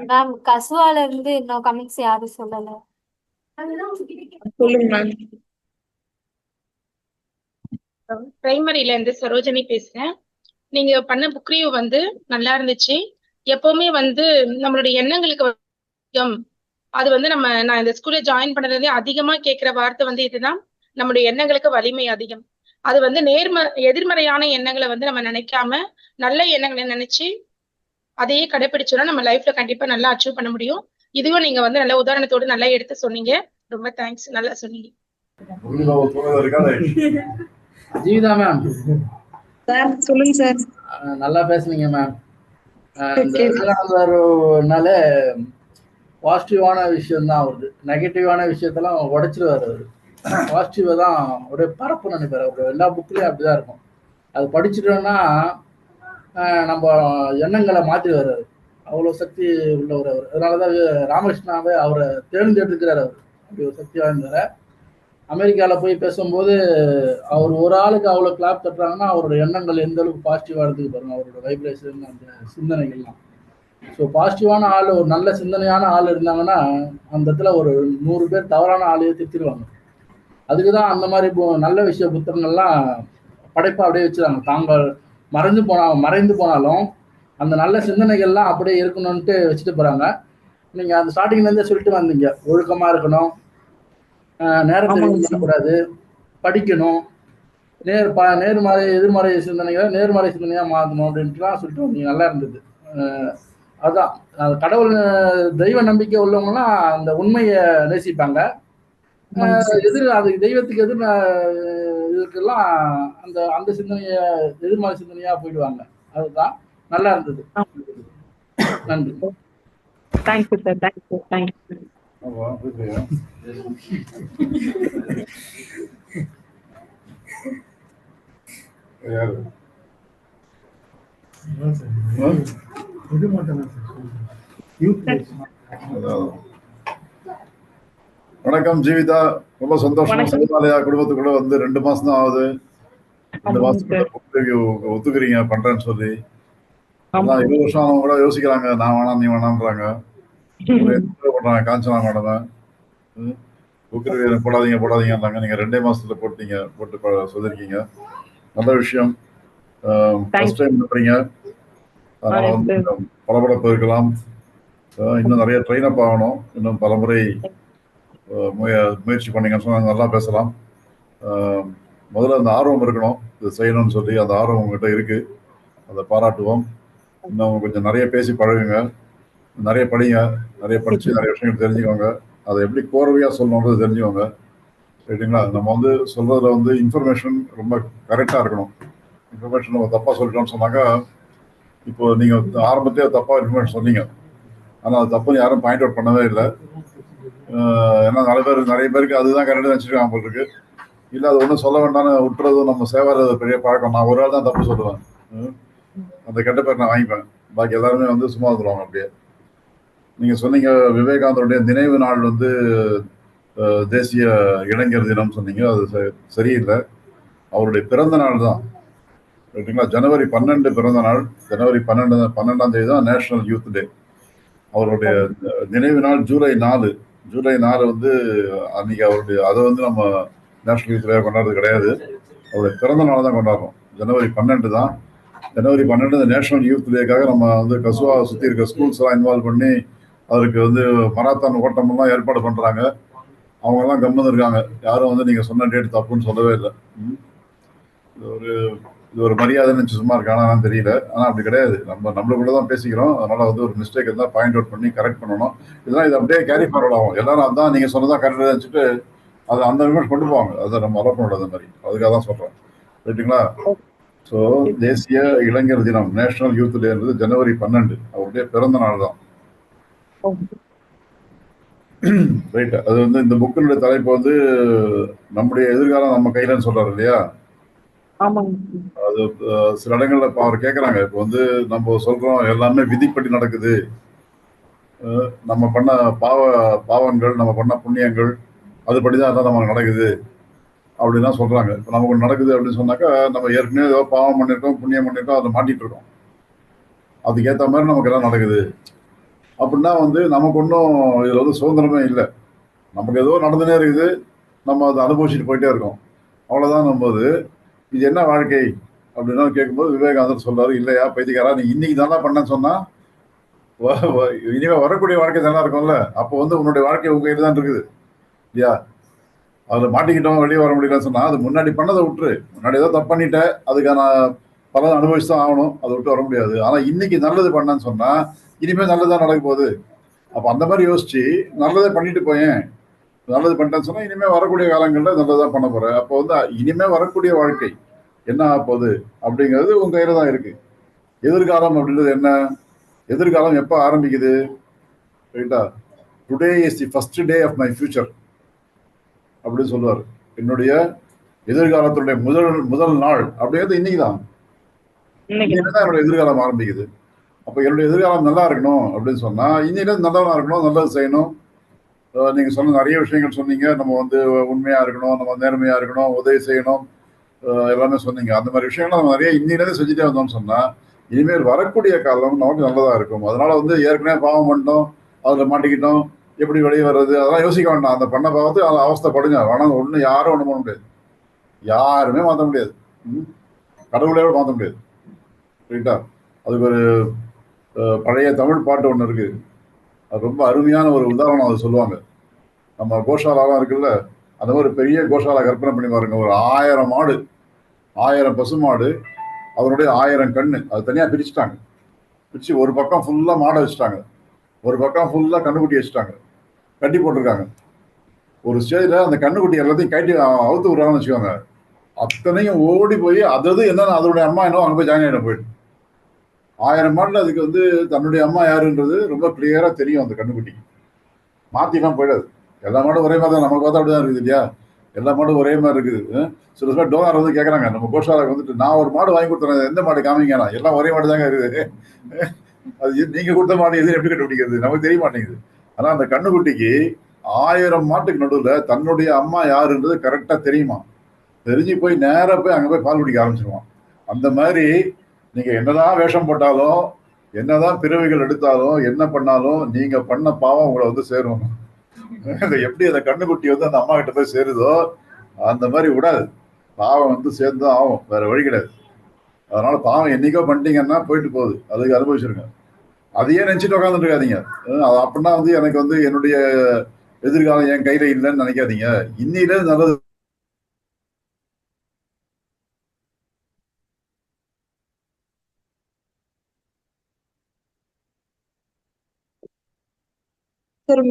Ma'am கசுவால இருந்து இன்னும் கமெண்ட்ஸ் யாரும் சொல்லல. சொல்லுங்க மேம். பிரைமரியில இருந்து சரோஜினி பேசுறேன். நீங்க பண்ண புக் ரிவ்யூ வந்து நல்லா இருந்துச்சு. எப்பவுமே வந்து நம்மளுடைய எண்ணங்களுக்கு அது வந்து நான் இந்த ஸ்கூல்ல ஜாயின் பண்ணதுல அதிகமா கேட்கிற வார்த்தை வந்து இதுதான், நம்மளுடைய எண்ணங்களுக்கு வலிமை அதிகம். அது வந்து எதிர்மறையான எண்ணங்களை வந்து நம்ம நினைக்காம நல்ல எண்ணங்களை நினைச்சு அதையே கடைபிடிச்சோம்னா நம்ம லைஃப்ல கண்டிப்பா நல்லா அச்சீவ் பண்ண முடியும். இதுவும் நீங்க வந்து நல்ல உதாரணத்தோடு நல்லா எடுத்து சொன்னீங்க. ரொம்ப தேங்க்ஸ், நல்லா சொன்னீங்க. ஜீவிதா மேம் சார் சொல்லுங்க சார். நல்லா பேசுனீங்க மேம். இந்த விவேகானந்தர்னால பாசிட்டிவான விஷயம் தான் வருது, நெகட்டிவான விஷயத்தெல்லாம் உடைச்சிருவாரு அவரு. பாசிட்டிவா தான் அப்படியே பரப்பு நினைப்பாரு. அவரு எல்லா புக்லயும் அப்படிதான் இருக்கும். அது படிச்சுட்டோம்னா நம்ம எண்ணங்களை மாற்றிடுவார். அவர் அவ்வளோ சக்தி உள்ளவர் அவர். அதனாலதான் ராமகிருஷ்ணாவை அவரை தேர்ந்தெடுக்கிறார். அவர் அப்படி ஒரு சக்தி வாய்ந்தவரை. அமெரிக்காவில் போய் பேசும்போது அவர் ஒரு ஆளுக்கு அவ்வளோ கிளாப் தட்டுறாங்கன்னா அவரோட எண்ணங்கள் எந்த அளவுக்கு பாசிட்டிவாக எடுத்துக்கு பாருங்க, அவரோட வைப்ரேஷன் அந்த சிந்தனைகள்லாம். ஸோ பாசிட்டிவான ஆள், ஒரு நல்ல சிந்தனையான ஆள் இருந்தாங்கன்னா அந்த இடத்துல ஒரு 100 பேர் தவறான ஆளையே திருத்திடுவாங்க. அதுக்கு தான் அந்த மாதிரி நல்ல விஷய புத்தகங்கள்லாம் படைப்பாக அப்படியே வச்சுருவாங்க. தாங்கள் மறைந்து போனாலும் அந்த நல்ல சிந்தனைகள்லாம் அப்படியே இருக்கணும்ன்ட்டு வச்சுட்டு போகிறாங்க. நீங்கள் அந்த ஸ்டார்டிங்லேருந்தே சொல்லிட்டு வந்தீங்க, ஒழுக்கமாக இருக்கணும், நேரத்தை பண்ணக்கூடாது, படிக்கணும், எதிர்மறை சிந்தனைகளை நேர்மறை சிந்தனையா மாற்றணும் அப்படின்ட்டுலாம் சொல்லிட்டு வந்தீங்க. நல்லா இருந்தது. அதான் கடவுள் தெய்வ நம்பிக்கை உள்ளவங்கலாம் அந்த உண்மையை நேசிப்பாங்க. அது தெய்வத்துக்கு இதுக்கெல்லாம் அந்த அந்த சிந்தனைய எதிர்மறை சிந்தனையா போயிடுவாங்க. அதுதான் நல்லா இருந்தது. நன்றி. Thank you sir. தேங்க்யூ. வணக்கம் ஜீவிதா, ரொம்ப சந்தோஷம். சிவமாலயா குடும்பத்துக்குள்ள வந்து 2 மாசம் தான் ஆகுது. 2 மாசத்துக்குள்ள ஒத்துக்கிறீங்க பண்றேன்னு சொல்லி. அதான் 20 வருஷம் அவங்க கூட யோசிக்கிறாங்க, நான் வேணாம் நீ வேணான்றாங்க. பண்றாங்க காஞ்சனா மேடம் புக்கு போடாதீங்கன்றாங்க. நீங்க 2 மாசத்துல போட்டு சொல்லிருக்கீங்க. நல்ல விஷயம். ஃபர்ஸ்ட் டைம் பண்றீங்க, அதனால வந்து பரபரப்பு இருக்கலாம். இன்னும் நிறைய ட்ரெயின் அப் ஆகணும். இன்னும் பலமுறை முயற்சி பண்ணீங்கன்னு சொன்னா நல்லா பேசலாம். முதல்ல அந்த ஆர்வம் இருக்கணும், இது செய்யணும்னு சொல்லி. அந்த ஆர்வம் உங்ககிட்ட இருக்கு, அதை பாராட்டுவோம். இன்னும் கொஞ்சம் நிறைய பேசி பழகுங்க, நிறைய படிங்க, நிறைய படிச்சு நிறைய விஷயங்கள் தெரிஞ்சுக்கோங்க. அதை எப்படி கோர்வையா சொல்லணுன்றது தெரிஞ்சுக்கோங்க. சரிங்களா? நம்ம வந்து சொல்றதுல வந்து இன்ஃபர்மேஷன் ரொம்ப கரெக்டா இருக்கணும். இன்ஃபர்மேஷன் நம்ம தப்பா சொல்லிட்டோம்னு சொன்னாக்கா, இப்போ நீங்க ஆரம்பத்திலே தப்பா இன்ஃபர்மேஷன் சொன்னீங்க, ஆனால் அது தப்புன்னு யாரும் பாயிண்ட் அவுட் பண்ணவே இல்லை. ஏன்னா நிறைய பேருக்கு அதுதான் கரெக்டாக நினச்சிருக்காங்க போல் இருக்கு. இல்லை அது ஒன்றும் சொல்ல வேண்டாம்னு விட்டுறதும் நம்ம சேவாறது பெரிய பழக்கம். நான் ஒரு ஆள் தான் தப்பு சொல்லுவேன், அந்த கெட்ட பேர் நான் வாங்கிப்பேன். பாக்கி எல்லாருமே வந்து சும்மா சொல்லுவாங்க. அப்படியே நீங்க சொன்னீங்க விவேகானந்தருடைய நினைவு நாள் வந்து தேசிய இளைஞர் தினம் சொன்னீங்க. அது சரியில்லை, அவருடைய பிறந்த நாள் தான். ரைட்டுங்களா? ஜனவரி 12 பிறந்த நாள். ஜனவரி 12ஆம் தேதி தான் நேஷனல் யூத் டே. அவருடைய நினைவு நாள் ஜூலை 4 வந்து அன்னைக்கு அவருடைய அதை வந்து நம்ம நேஷனல் யூத் டே கொண்டாடுறது கிடையாது. அவருடைய பிறந்த நாள் தான் கொண்டாடுறோம். ஜனவரி 12 தான். ஜனவரி 12 நேஷனல் யூத் டேக்காக நம்ம வந்து கசுவா சுற்றி இருக்க ஸ்கூல்ஸ் எல்லாம் இன்வால்வ் பண்ணி அதுக்கு வந்து மராத்தான் ஓட்டமெல்லாம் ஏற்பாடு பண்றாங்க. அவங்க எல்லாம் கம்முன்னு இருக்காங்க. யாரும் வந்து நீங்க சொன்ன டேட் தப்புன்னு சொல்லவே இல்லை. இது ஒரு மரியாதை நினைச்சு சும்மா இருக்கானா தெரியல. ஆனா அப்படி கிடையாது. நம்மளுக்குள்ளதான் பேசிக்கிறோம். அதனால வந்து ஒரு மிஸ்டேக் இருந்தா பாயிண்ட் அவுட் பண்ணி கரெக்ட் பண்ணணும். இதெல்லாம் இது அப்படியே கேரி ஃபார்வர்ட் ஆகும். எல்லாரும் அதான் நீங்க சொன்னதான் கரெக்டாக நினைச்சிட்டு அதை அந்த நிமிஷம் கொண்டு போவாங்க. அதை நம்ம அலோவ் பண்ணல. அந்த மாதிரி அதுக்காக தான் சொல்றேன். ரைட்டுங்களா? ஸோ தேசிய இளைஞர் தினம், நேஷனல் யூத் டேன்றது ஜனவரி 12 அவருடைய பிறந்த நாள் தான். ரைட். அது வந்து இந்த புக்கினுடைய தலைப்பு வந்து நம்முடைய எதிர்காலம் நம்ம கையிலன்னு சொல்றாரு இல்லையா? ஆமாங்க. அது சில இடங்கள்ல இப்ப அவர் கேட்கறாங்க. இப்போ வந்து நம்ம சொல்றோம் எல்லாமே விதிப்படி நடக்குது. நம்ம பண்ண பாவங்கள், நம்ம பண்ண புண்ணியங்கள், அதுபடிதான் எல்லாம் நமக்கு நடக்குது அப்படின்லாம் சொல்றாங்க. இப்போ நமக்கு ஒண்ணு நடக்குது அப்படின்னு சொன்னாக்கா, நம்ம ஏற்கனவே ஏதோ பாவம் பண்ணியிருக்கோம், புண்ணியம் பண்ணியிருக்கோம், அதில் மாட்டிட்டு இருக்கோம். அதுக்கேற்ற மாதிரி நமக்கு எல்லாம் நடக்குது அப்படின்னா வந்து நமக்கு ஒன்றும் இதுல வந்து சுதந்திரமே இல்லை. நமக்கு ஏதோ நடந்துனே இருக்குது, நம்ம அதை அனுபவிச்சுட்டு போயிட்டே இருக்கோம். அவ்வளவுதான். நம்போது இது என்ன வாழ்க்கை அப்படின்னா கேட்கும்போது விவேகானந்தர் சொல்றாரு, இல்லையா பைத்தியக்காரா, நீ இன்னைக்கு தானே பண்ணன்னு சொன்னா இனிமே வரக்கூடிய வாழ்க்கை நல்லா இருக்கும்ல. அப்போ வந்து உன்னுடைய வாழ்க்கை உங்க கையில தான் இருக்குது இல்லையா? அதுல மாட்டிக்கிட்டோம் வெளியே வர முடியலன்னு சொன்னா அது முன்னாடி பண்ணதை விட்டுரு. முன்னாடி ஏதோ தப்பு பண்ணிட்ட, அதுக்கான பலன் அனுபவிச்சு தான் ஆகணும், அதை விட்டு வர முடியாது. ஆனா இன்னைக்கு நல்லது பண்ணன்னு சொன்னா இனிமே நல்லதுதான் நடக்க போகுது. அப்ப அந்த மாதிரி யோசிச்சு நல்லதே பண்ணிட்டு போயேன். நல்லது பண்ணிட்டேன்னு சொன்னா இனிமே வரக்கூடிய காலங்கள்ல நல்லதான் பண்ண போறேன். அப்போ வந்து இனிமே வரக்கூடிய வாழ்க்கை என்ன ஆக போகுது அப்படிங்கிறது உங்க கையில தான் இருக்கு. எதிர்காலம் அப்படின்றது என்ன? எதிர்காலம் எப்ப ஆரம்பிக்குது? ரைட்டா? Today is the first day of my future அப்படின்னு சொல்லுவார். என்னுடைய எதிர்காலத்துடைய முதல் நாள் அப்படிங்கிறது இன்னைக்கு தான். இன்னைக்கு தான் என்னுடைய எதிர்காலம் ஆரம்பிக்குது. அப்ப என்னுடைய எதிர்காலம் நல்லா இருக்கணும் அப்படின்னு சொன்னா இன்னைக்கு நல்லவனா இருக்கணும், நல்லது செய்யணும். நீங்க சொன்ன நிறைய விஷயங்கள் சொன்னீங்க. நம்ம வந்து உண்மையா இருக்கணும், நம்ம நேர்மையா இருக்கணும், உதவி செய்யணும், எல்லாமே சொன்னீங்க. அந்த மாதிரி விஷயங்கள்லாம் நம்ம நிறைய இன்னிலிருந்து செஞ்சுட்டே வந்தோம்னு சொன்னா இனிமேல் வரக்கூடிய காலம் நமக்கு நல்லதா இருக்கும். அதனால வந்து ஏற்கனவே பாவம் பண்ணிட்டோம், அதுல மாட்டிக்கிட்டோம், எப்படி வெளியே வர்றது அதெல்லாம் யோசிக்க வேண்டாம். அந்த பண்ண பாவத்தை அதை அவஸ்தைப்படுங்க. ஆனால் ஒண்ணு யாரும் ஒண்ணு பண்ண முடியாது, யாருமே மாற்ற முடியாது, கடவுளையோட மாற்ற முடியாது. ரைட்டா? அதுக்கு ஒரு பழைய தமிழ் பாட்டு ஒண்ணு இருக்கு. அது ரொம்ப அருமையான ஒரு உதாரணம். அது சொல்லுவாங்க, நம்ம கோஷாலாலாம் இருக்குல்ல, அந்த மாதிரி பெரிய கோஷாலா கற்பனை பண்ணி பாருங்க. ஒரு 1000 மாடு, 1000 பசுமாடு, அதனுடைய 1000 கண்ணு, அது தனியா பிரிச்சுட்டாங்க. பிரிச்சு ஒரு பக்கம் ஃபுல்லா மாடை வச்சுட்டாங்க, ஒரு பக்கம் ஃபுல்லா கண்ணுக்குட்டி வச்சுட்டாங்க, கட்டி போட்டிருக்காங்க. ஒரு ஸ்டேஜ்ல அந்த கண்ணுக்குட்டி எல்லாத்தையும் கட்டி அவுத்து விடுறாங்கன்னு வச்சுக்கோங்க. அத்தனையும் ஓடி போய் அதாவது என்னன்னா அதனுடைய அம்மா என்ன அங்க போய் ஜாயின் ஆகிட போயிட்டு 1000 மாடுல அதுக்கு வந்து தன்னுடைய அம்மா யாருன்றது ரொம்ப கிளியரா தெரியும். அந்த கண்ணுக்குட்டிக்கு மாத்திலாம் போயிடாது. எல்லா மாடும் ஒரே மாதிரி தான், நமக்கு பார்த்தா அப்படிதான் இருக்குது இல்லையா? எல்லா மாடும் ஒரே மாதிரி இருக்குது. சில பேர் டோனார் வந்து கேட்கறாங்க நம்ம கோஷாலாக்கு வந்துட்டு, நான் ஒரு மாடு வாங்கி கொடுத்துறேன், எந்த மாடு காமிங்கன்னா எல்லாம் ஒரே மாடு தாங்க இருக்குது. அது நீங்க கொடுத்த மாடு எது எப்படி கண்டுபிடிக்கிறது நமக்கு தெரிய மாட்டேங்குது. ஆனா அந்த கண்ணுக்குட்டிக்கு 1000 மாட்டுக்கு நடுவுல தன்னுடைய அம்மா யாருன்றது கரெக்டா தெரியுமா? தெரிஞ்சு போய் நேரா போய் அங்க போய் பால் குடிக்க ஆரம்பிச்சிருவான். அந்த மாதிரி நீங்க என்னதான் வேஷம் போட்டாலும், என்னதான் பிறவிகள் எடுத்தாலும், என்ன பண்ணாலும் நீங்க பண்ண பாவம் உங்களை வந்து சேரும். எப்படி அந்த கண்ணுக்குட்டி வந்து அந்த அம்மா கிட்ட போய் சேருதோ அந்த மாதிரி விடாது. பாவம் வந்து சேர்ந்துதான் ஆகும், வேற வழி கிடையாது. அதனால பாவம் என்னைக்கோ பண்ணிட்டீங்கன்னா போயிட்டு போகுது, அதுக்கு அனுபவிச்சிருங்க. அதையே நினைச்சிட்டு உட்காந்துட்டு இருக்காதீங்க. அது அப்படின்னா வந்து எனக்கு வந்து என்னுடைய எதிர்காலம் என் கையில இல்லைன்னு நினைக்காதீங்க. இன்னிலே நல்லது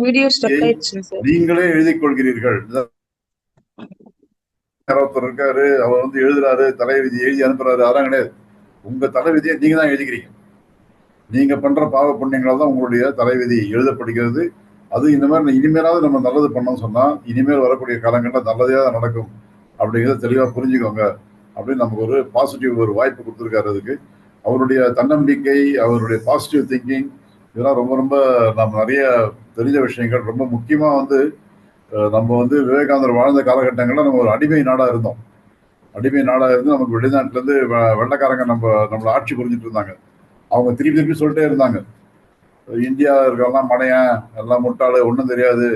வீடியோ ஸ்டக் ஆயிடுச்சு சார். நீங்களே எழுதி கொள்கிறீர்கள். ஒருத்தர் இருக்காரு, அவர் வந்து எழுதுறாரு, தலைவிதி எழுதி அனுப்புறாரு, அதெல்லாம் கிடையாது. உங்க தலைவிதியை நீங்க தான் எழுதிக்கிறீங்க. நீங்க பண்ற பாவ புண்ணியங்களால் தான் உங்களுடைய தலைவிதி எழுதப்படுகிறது. அது இந்த மாதிரி இனிமேலாவது நம்ம நல்லது பண்ணோம்னு சொன்னா இனிமேல் வரக்கூடிய காலங்கள்ல நல்லதே தான் நடக்கும் அப்படிங்கிறத தெளிவா புரிஞ்சுக்கோங்க அப்படின்னு நமக்கு ஒரு பாசிட்டிவ் ஒரு வாய்ப்பு கொடுத்துருக்காரு. அதுக்கு அவருடைய தன்னம்பிக்கை, அவருடைய பாசிட்டிவ் திங்கிங், இதெல்லாம் ரொம்ப ரொம்ப நம்ம நிறைய தெரிஞ்ச விஷயங்கள். ரொம்ப முக்கியமா வந்து நம்ம வந்து விவேகானந்தர் வாழ்ந்த காலகட்டங்கள்ல நம்ம ஒரு அடிமை நாடா இருந்தோம். அடிமை நாடா இருந்து நமக்கு வெளிநாட்டுல இருந்து வெள்ளைக்காரங்க நம்மளை ஆட்சி புரிஞ்சுட்டு இருந்தாங்க. அவங்க திருப்பி திருப்பி சொல்லிட்டே இருந்தாங்க, இந்தியா இருக்கலாம் மடையன், எல்லாம் முட்டாளு, ஒண்ணும் தெரியாது.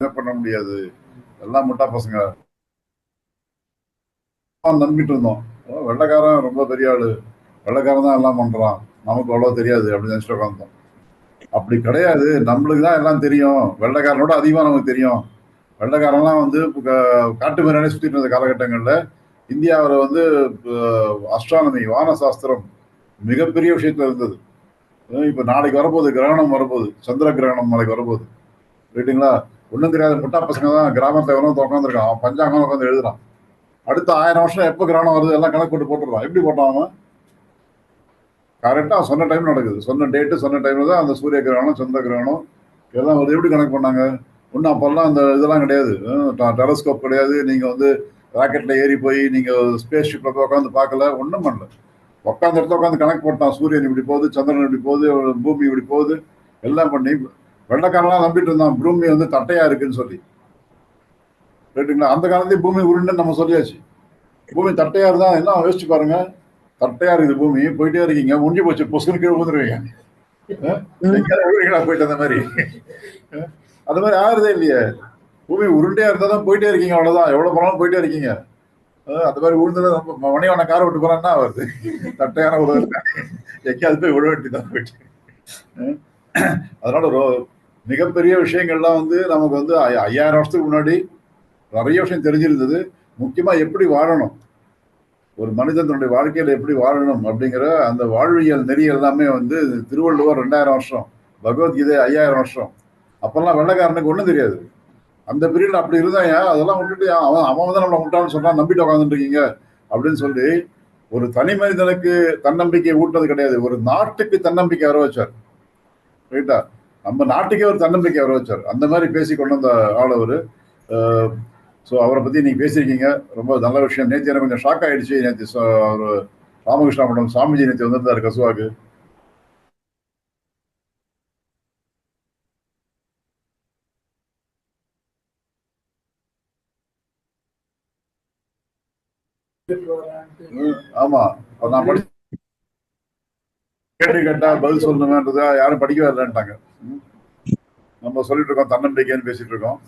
என்ன பண்ண முடியாது, எல்லாம் முட்டா பசங்க நம்பிட்டு இருந்தோம். வெள்ளைக்காரன் ரொம்ப பெரிய ஆளு, வெள்ளைக்காரன் தான் எல்லாம் பண்றான், நமக்கு அவ்வளவு தெரியாது அப்படின்னு நினைச்சிட்டு உட்காந்தோம். அப்படி கிடையாது, நம்மளுக்கு தான் எல்லாம் தெரியும், வெள்ளைக்காரனோட அதிகமா நமக்கு தெரியும். வெள்ளைக்காரன்லாம் வந்து காட்டு மிரானே சுத்திட்டு இருந்த காலகட்டங்கள்ல இந்தியாவில் வந்து அஸ்ட்ரானமி, வான சாஸ்திரம் மிகப்பெரிய விஷயத்துல இருந்தது. இப்ப நாளைக்கு வரப்போகுது, கிரகணம் வரப்போகுது, சந்திர கிரகணம் நாளைக்கு வரப்போகுது. ரைட்டுங்களா? ஒன்றும் தெரியாத முட்டா பசங்க தான் கிராமத்துல எவனோ உட்காந்துருக்கான், அவன் பஞ்சாங்கம் உட்காந்து எழுதுறான். அடுத்த 1000 வருஷம் எப்போ கிரகணம் வருது எல்லாம் கணக்கு போட்டு போட்டுடலாம். எப்படி போட்டான் அவன்? கரெக்டாக சொன்ன டைம் நடக்குது, சொன்ன டேட்டு சொன்ன டைம்ல தான் அந்த சூரிய கிரகணம் சந்திர கிரகணம் எல்லாம் வருது. எப்படி கணக்கு பண்ணாங்க? ஒன்றும் அப்போல்லாம் அந்த இதெல்லாம் கிடையாது, டெலஸ்கோப் கிடையாது, நீங்கள் வந்து ராக்கெட்டில் ஏறி போய் நீங்கள் ஸ்பேஸ் ஷிப்பில் போய் உட்காந்து பார்க்கல, ஒன்றும் பண்ணல. உட்காந்து இடத்துல உட்காந்து கணக்கு போட்டான். சூரியன் இப்படி போகுது, சந்திரன் இப்படி போகுது, பூமி இப்படி போகுது, எல்லாம் பண்ணி வெள்ளக்காரெல்லாம் நம்பிட்டு இருந்தான் பூமி வந்து தட்டையா இருக்குன்னு சொல்லி. ரைட்டுங்களா? அந்த காலத்தையும் பூமி உருண்டுன்னு நம்ம சொல்லியாச்சு. பூமி தட்டையா இருந்தா என்ன யோசிச்சு பாருங்க. தட்டையா இருக்குது பூமி, போயிட்டே இருக்கீங்க, முடிஞ்சு போச்சு, பொசுன்னு கீழே விழுந்துருவீங்க. போயிட்டு அந்த மாதிரி அந்த மாதிரி ஆறுதே இல்லையே. பூமி உருண்டையா இருந்தா தான் போயிட்டே இருக்கீங்க, அவ்வளவுதான். எவ்வளவு போனாலும் போயிட்டே இருக்கீங்க. அந்த மாதிரி விழுந்தது மணியான காரை விட்டு போறான்னா வருது தட்டையான ஒரு எங்கேயாவது போய் விட வேண்டியதான் போயிட்டு. அதனால மிகப்பெரிய விஷயங்கள்லாம் வந்து நமக்கு வந்து 5000 வருஷத்துக்கு முன்னாடி நிறைய விஷயம் தெரிஞ்சிருந்தது. முக்கியமா எப்படி வாழணும், ஒரு மனிதன் தன்னுடைய வாழ்க்கையில எப்படி வாழணும் அப்படிங்கிற அந்த வாழ்வியல் நெறி எல்லாமே வந்து திருவள்ளுவர் 2000 வருஷம், பகவத்கீதை 5000 வருஷம். அப்பெல்லாம் வெள்ளைக்காரனுக்கு ஒண்ணும் தெரியாது. அந்த பீரியட்ல அப்படி இருந்தாங்க. அதெல்லாம் விட்டுட்டு அவன் தான் நம்மளை விட்டான்னு சொன்னா நம்பிட்டு உட்காந்துட்டு இருக்கீங்க அப்படின்னு சொல்லி ஒரு தனி மனிதனுக்கு தன்னம்பிக்கை ஊட்டுறது கிடையாது, ஒரு நாட்டுக்கு தன்னம்பிக்கை வர வச்சார். ரைட்டா? நம்ம நாட்டுக்கே ஒரு தன்னம்பிக்கை வர வச்சார். அந்த மாதிரி பேசி கொண்டு வந்த ஆள் அவரு. ஸோ அவரை பத்தி நீங்க பேசியிருக்கீங்க, ரொம்ப நல்ல விஷயம். நேற்று எனக்கு கொஞ்சம் ஷாக் ஆயிடுச்சு. நேற்று ஒரு ராமகிருஷ்ணா மடம் சாமிஜி நேற்று வந்திருந்தாரு கசுவாக்கு. ஆமா, நான் படிச்சு கேள்வி கேட்டா பதில் சொல்லணும்ன்றதா யாரும் படிக்கவே இல்லைன்ட்டாங்க. நம்ம சொல்லிட்டு இருக்கோம் தன்னம்பிக்கைன்னு பேசிட்டு இருக்கோம்.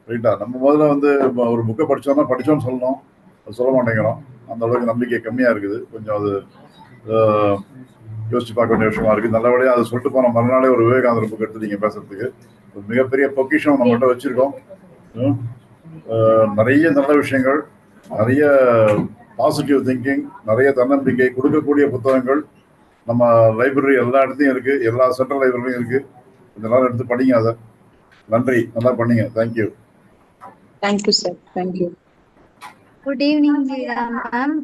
ரைட்டா? நம்ம முதல்ல வந்து ஒரு புக்கை படிச்சோம்னு சொல்லணும், அது சொல்ல மாட்டேங்கிறோம். அந்த அளவுக்கு நம்பிக்கை கம்மியா இருக்குது. கொஞ்சம் அது யோசிச்சு பார்க்க வேண்டிய விஷயமா இருக்கு. நல்லபடியா அதை சொல்லிட்டு போன மறுநாளே ஒரு விவேகானந்தர் புக் எடுத்து நீங்க பேசுறதுக்கு ஒரு மிகப்பெரிய பொக்கிஷம் நம்மகிட்ட வச்சிருக்கோம். நிறைய நல்ல விஷயங்கள், நிறைய பாசிட்டிவ் திங்கிங், நிறைய தன்னம்பிக்கை கொடுக்கக்கூடிய புத்தகங்கள் நம்ம லைப்ரரி எல்லா இடத்தையும் இருக்கு, எல்லா சென்ட்ரல் லைப்ரரியும் இருக்கு. இதெல்லாம் எடுத்து படிங்க. அதை நன்றி, நல்லா பண்ணீங்க. Thank you. Thank you sir. Thank you. Good evening ma'am.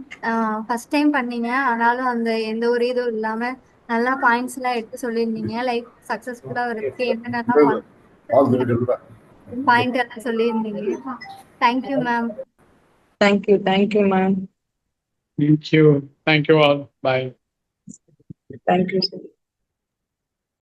First time பண்ணீங்க, ஆனாலும் அந்த எந்த ஒரு இதுவும் இல்லாம நல்லா பாயிண்ட்ஸ் எல்லாம் எடுத்து சொல்லியிருந்தீங்க. லைஃப் சக்சஸ்ஃபுல்லா இருக்கு என்னென்னலாம் பாயிண்ட் எல்லாம் சொல்லியிருந்தீங்க. Thank you ma'am. Thank you. Thank you ma'am. Thank you all. Bye. Thank you sir.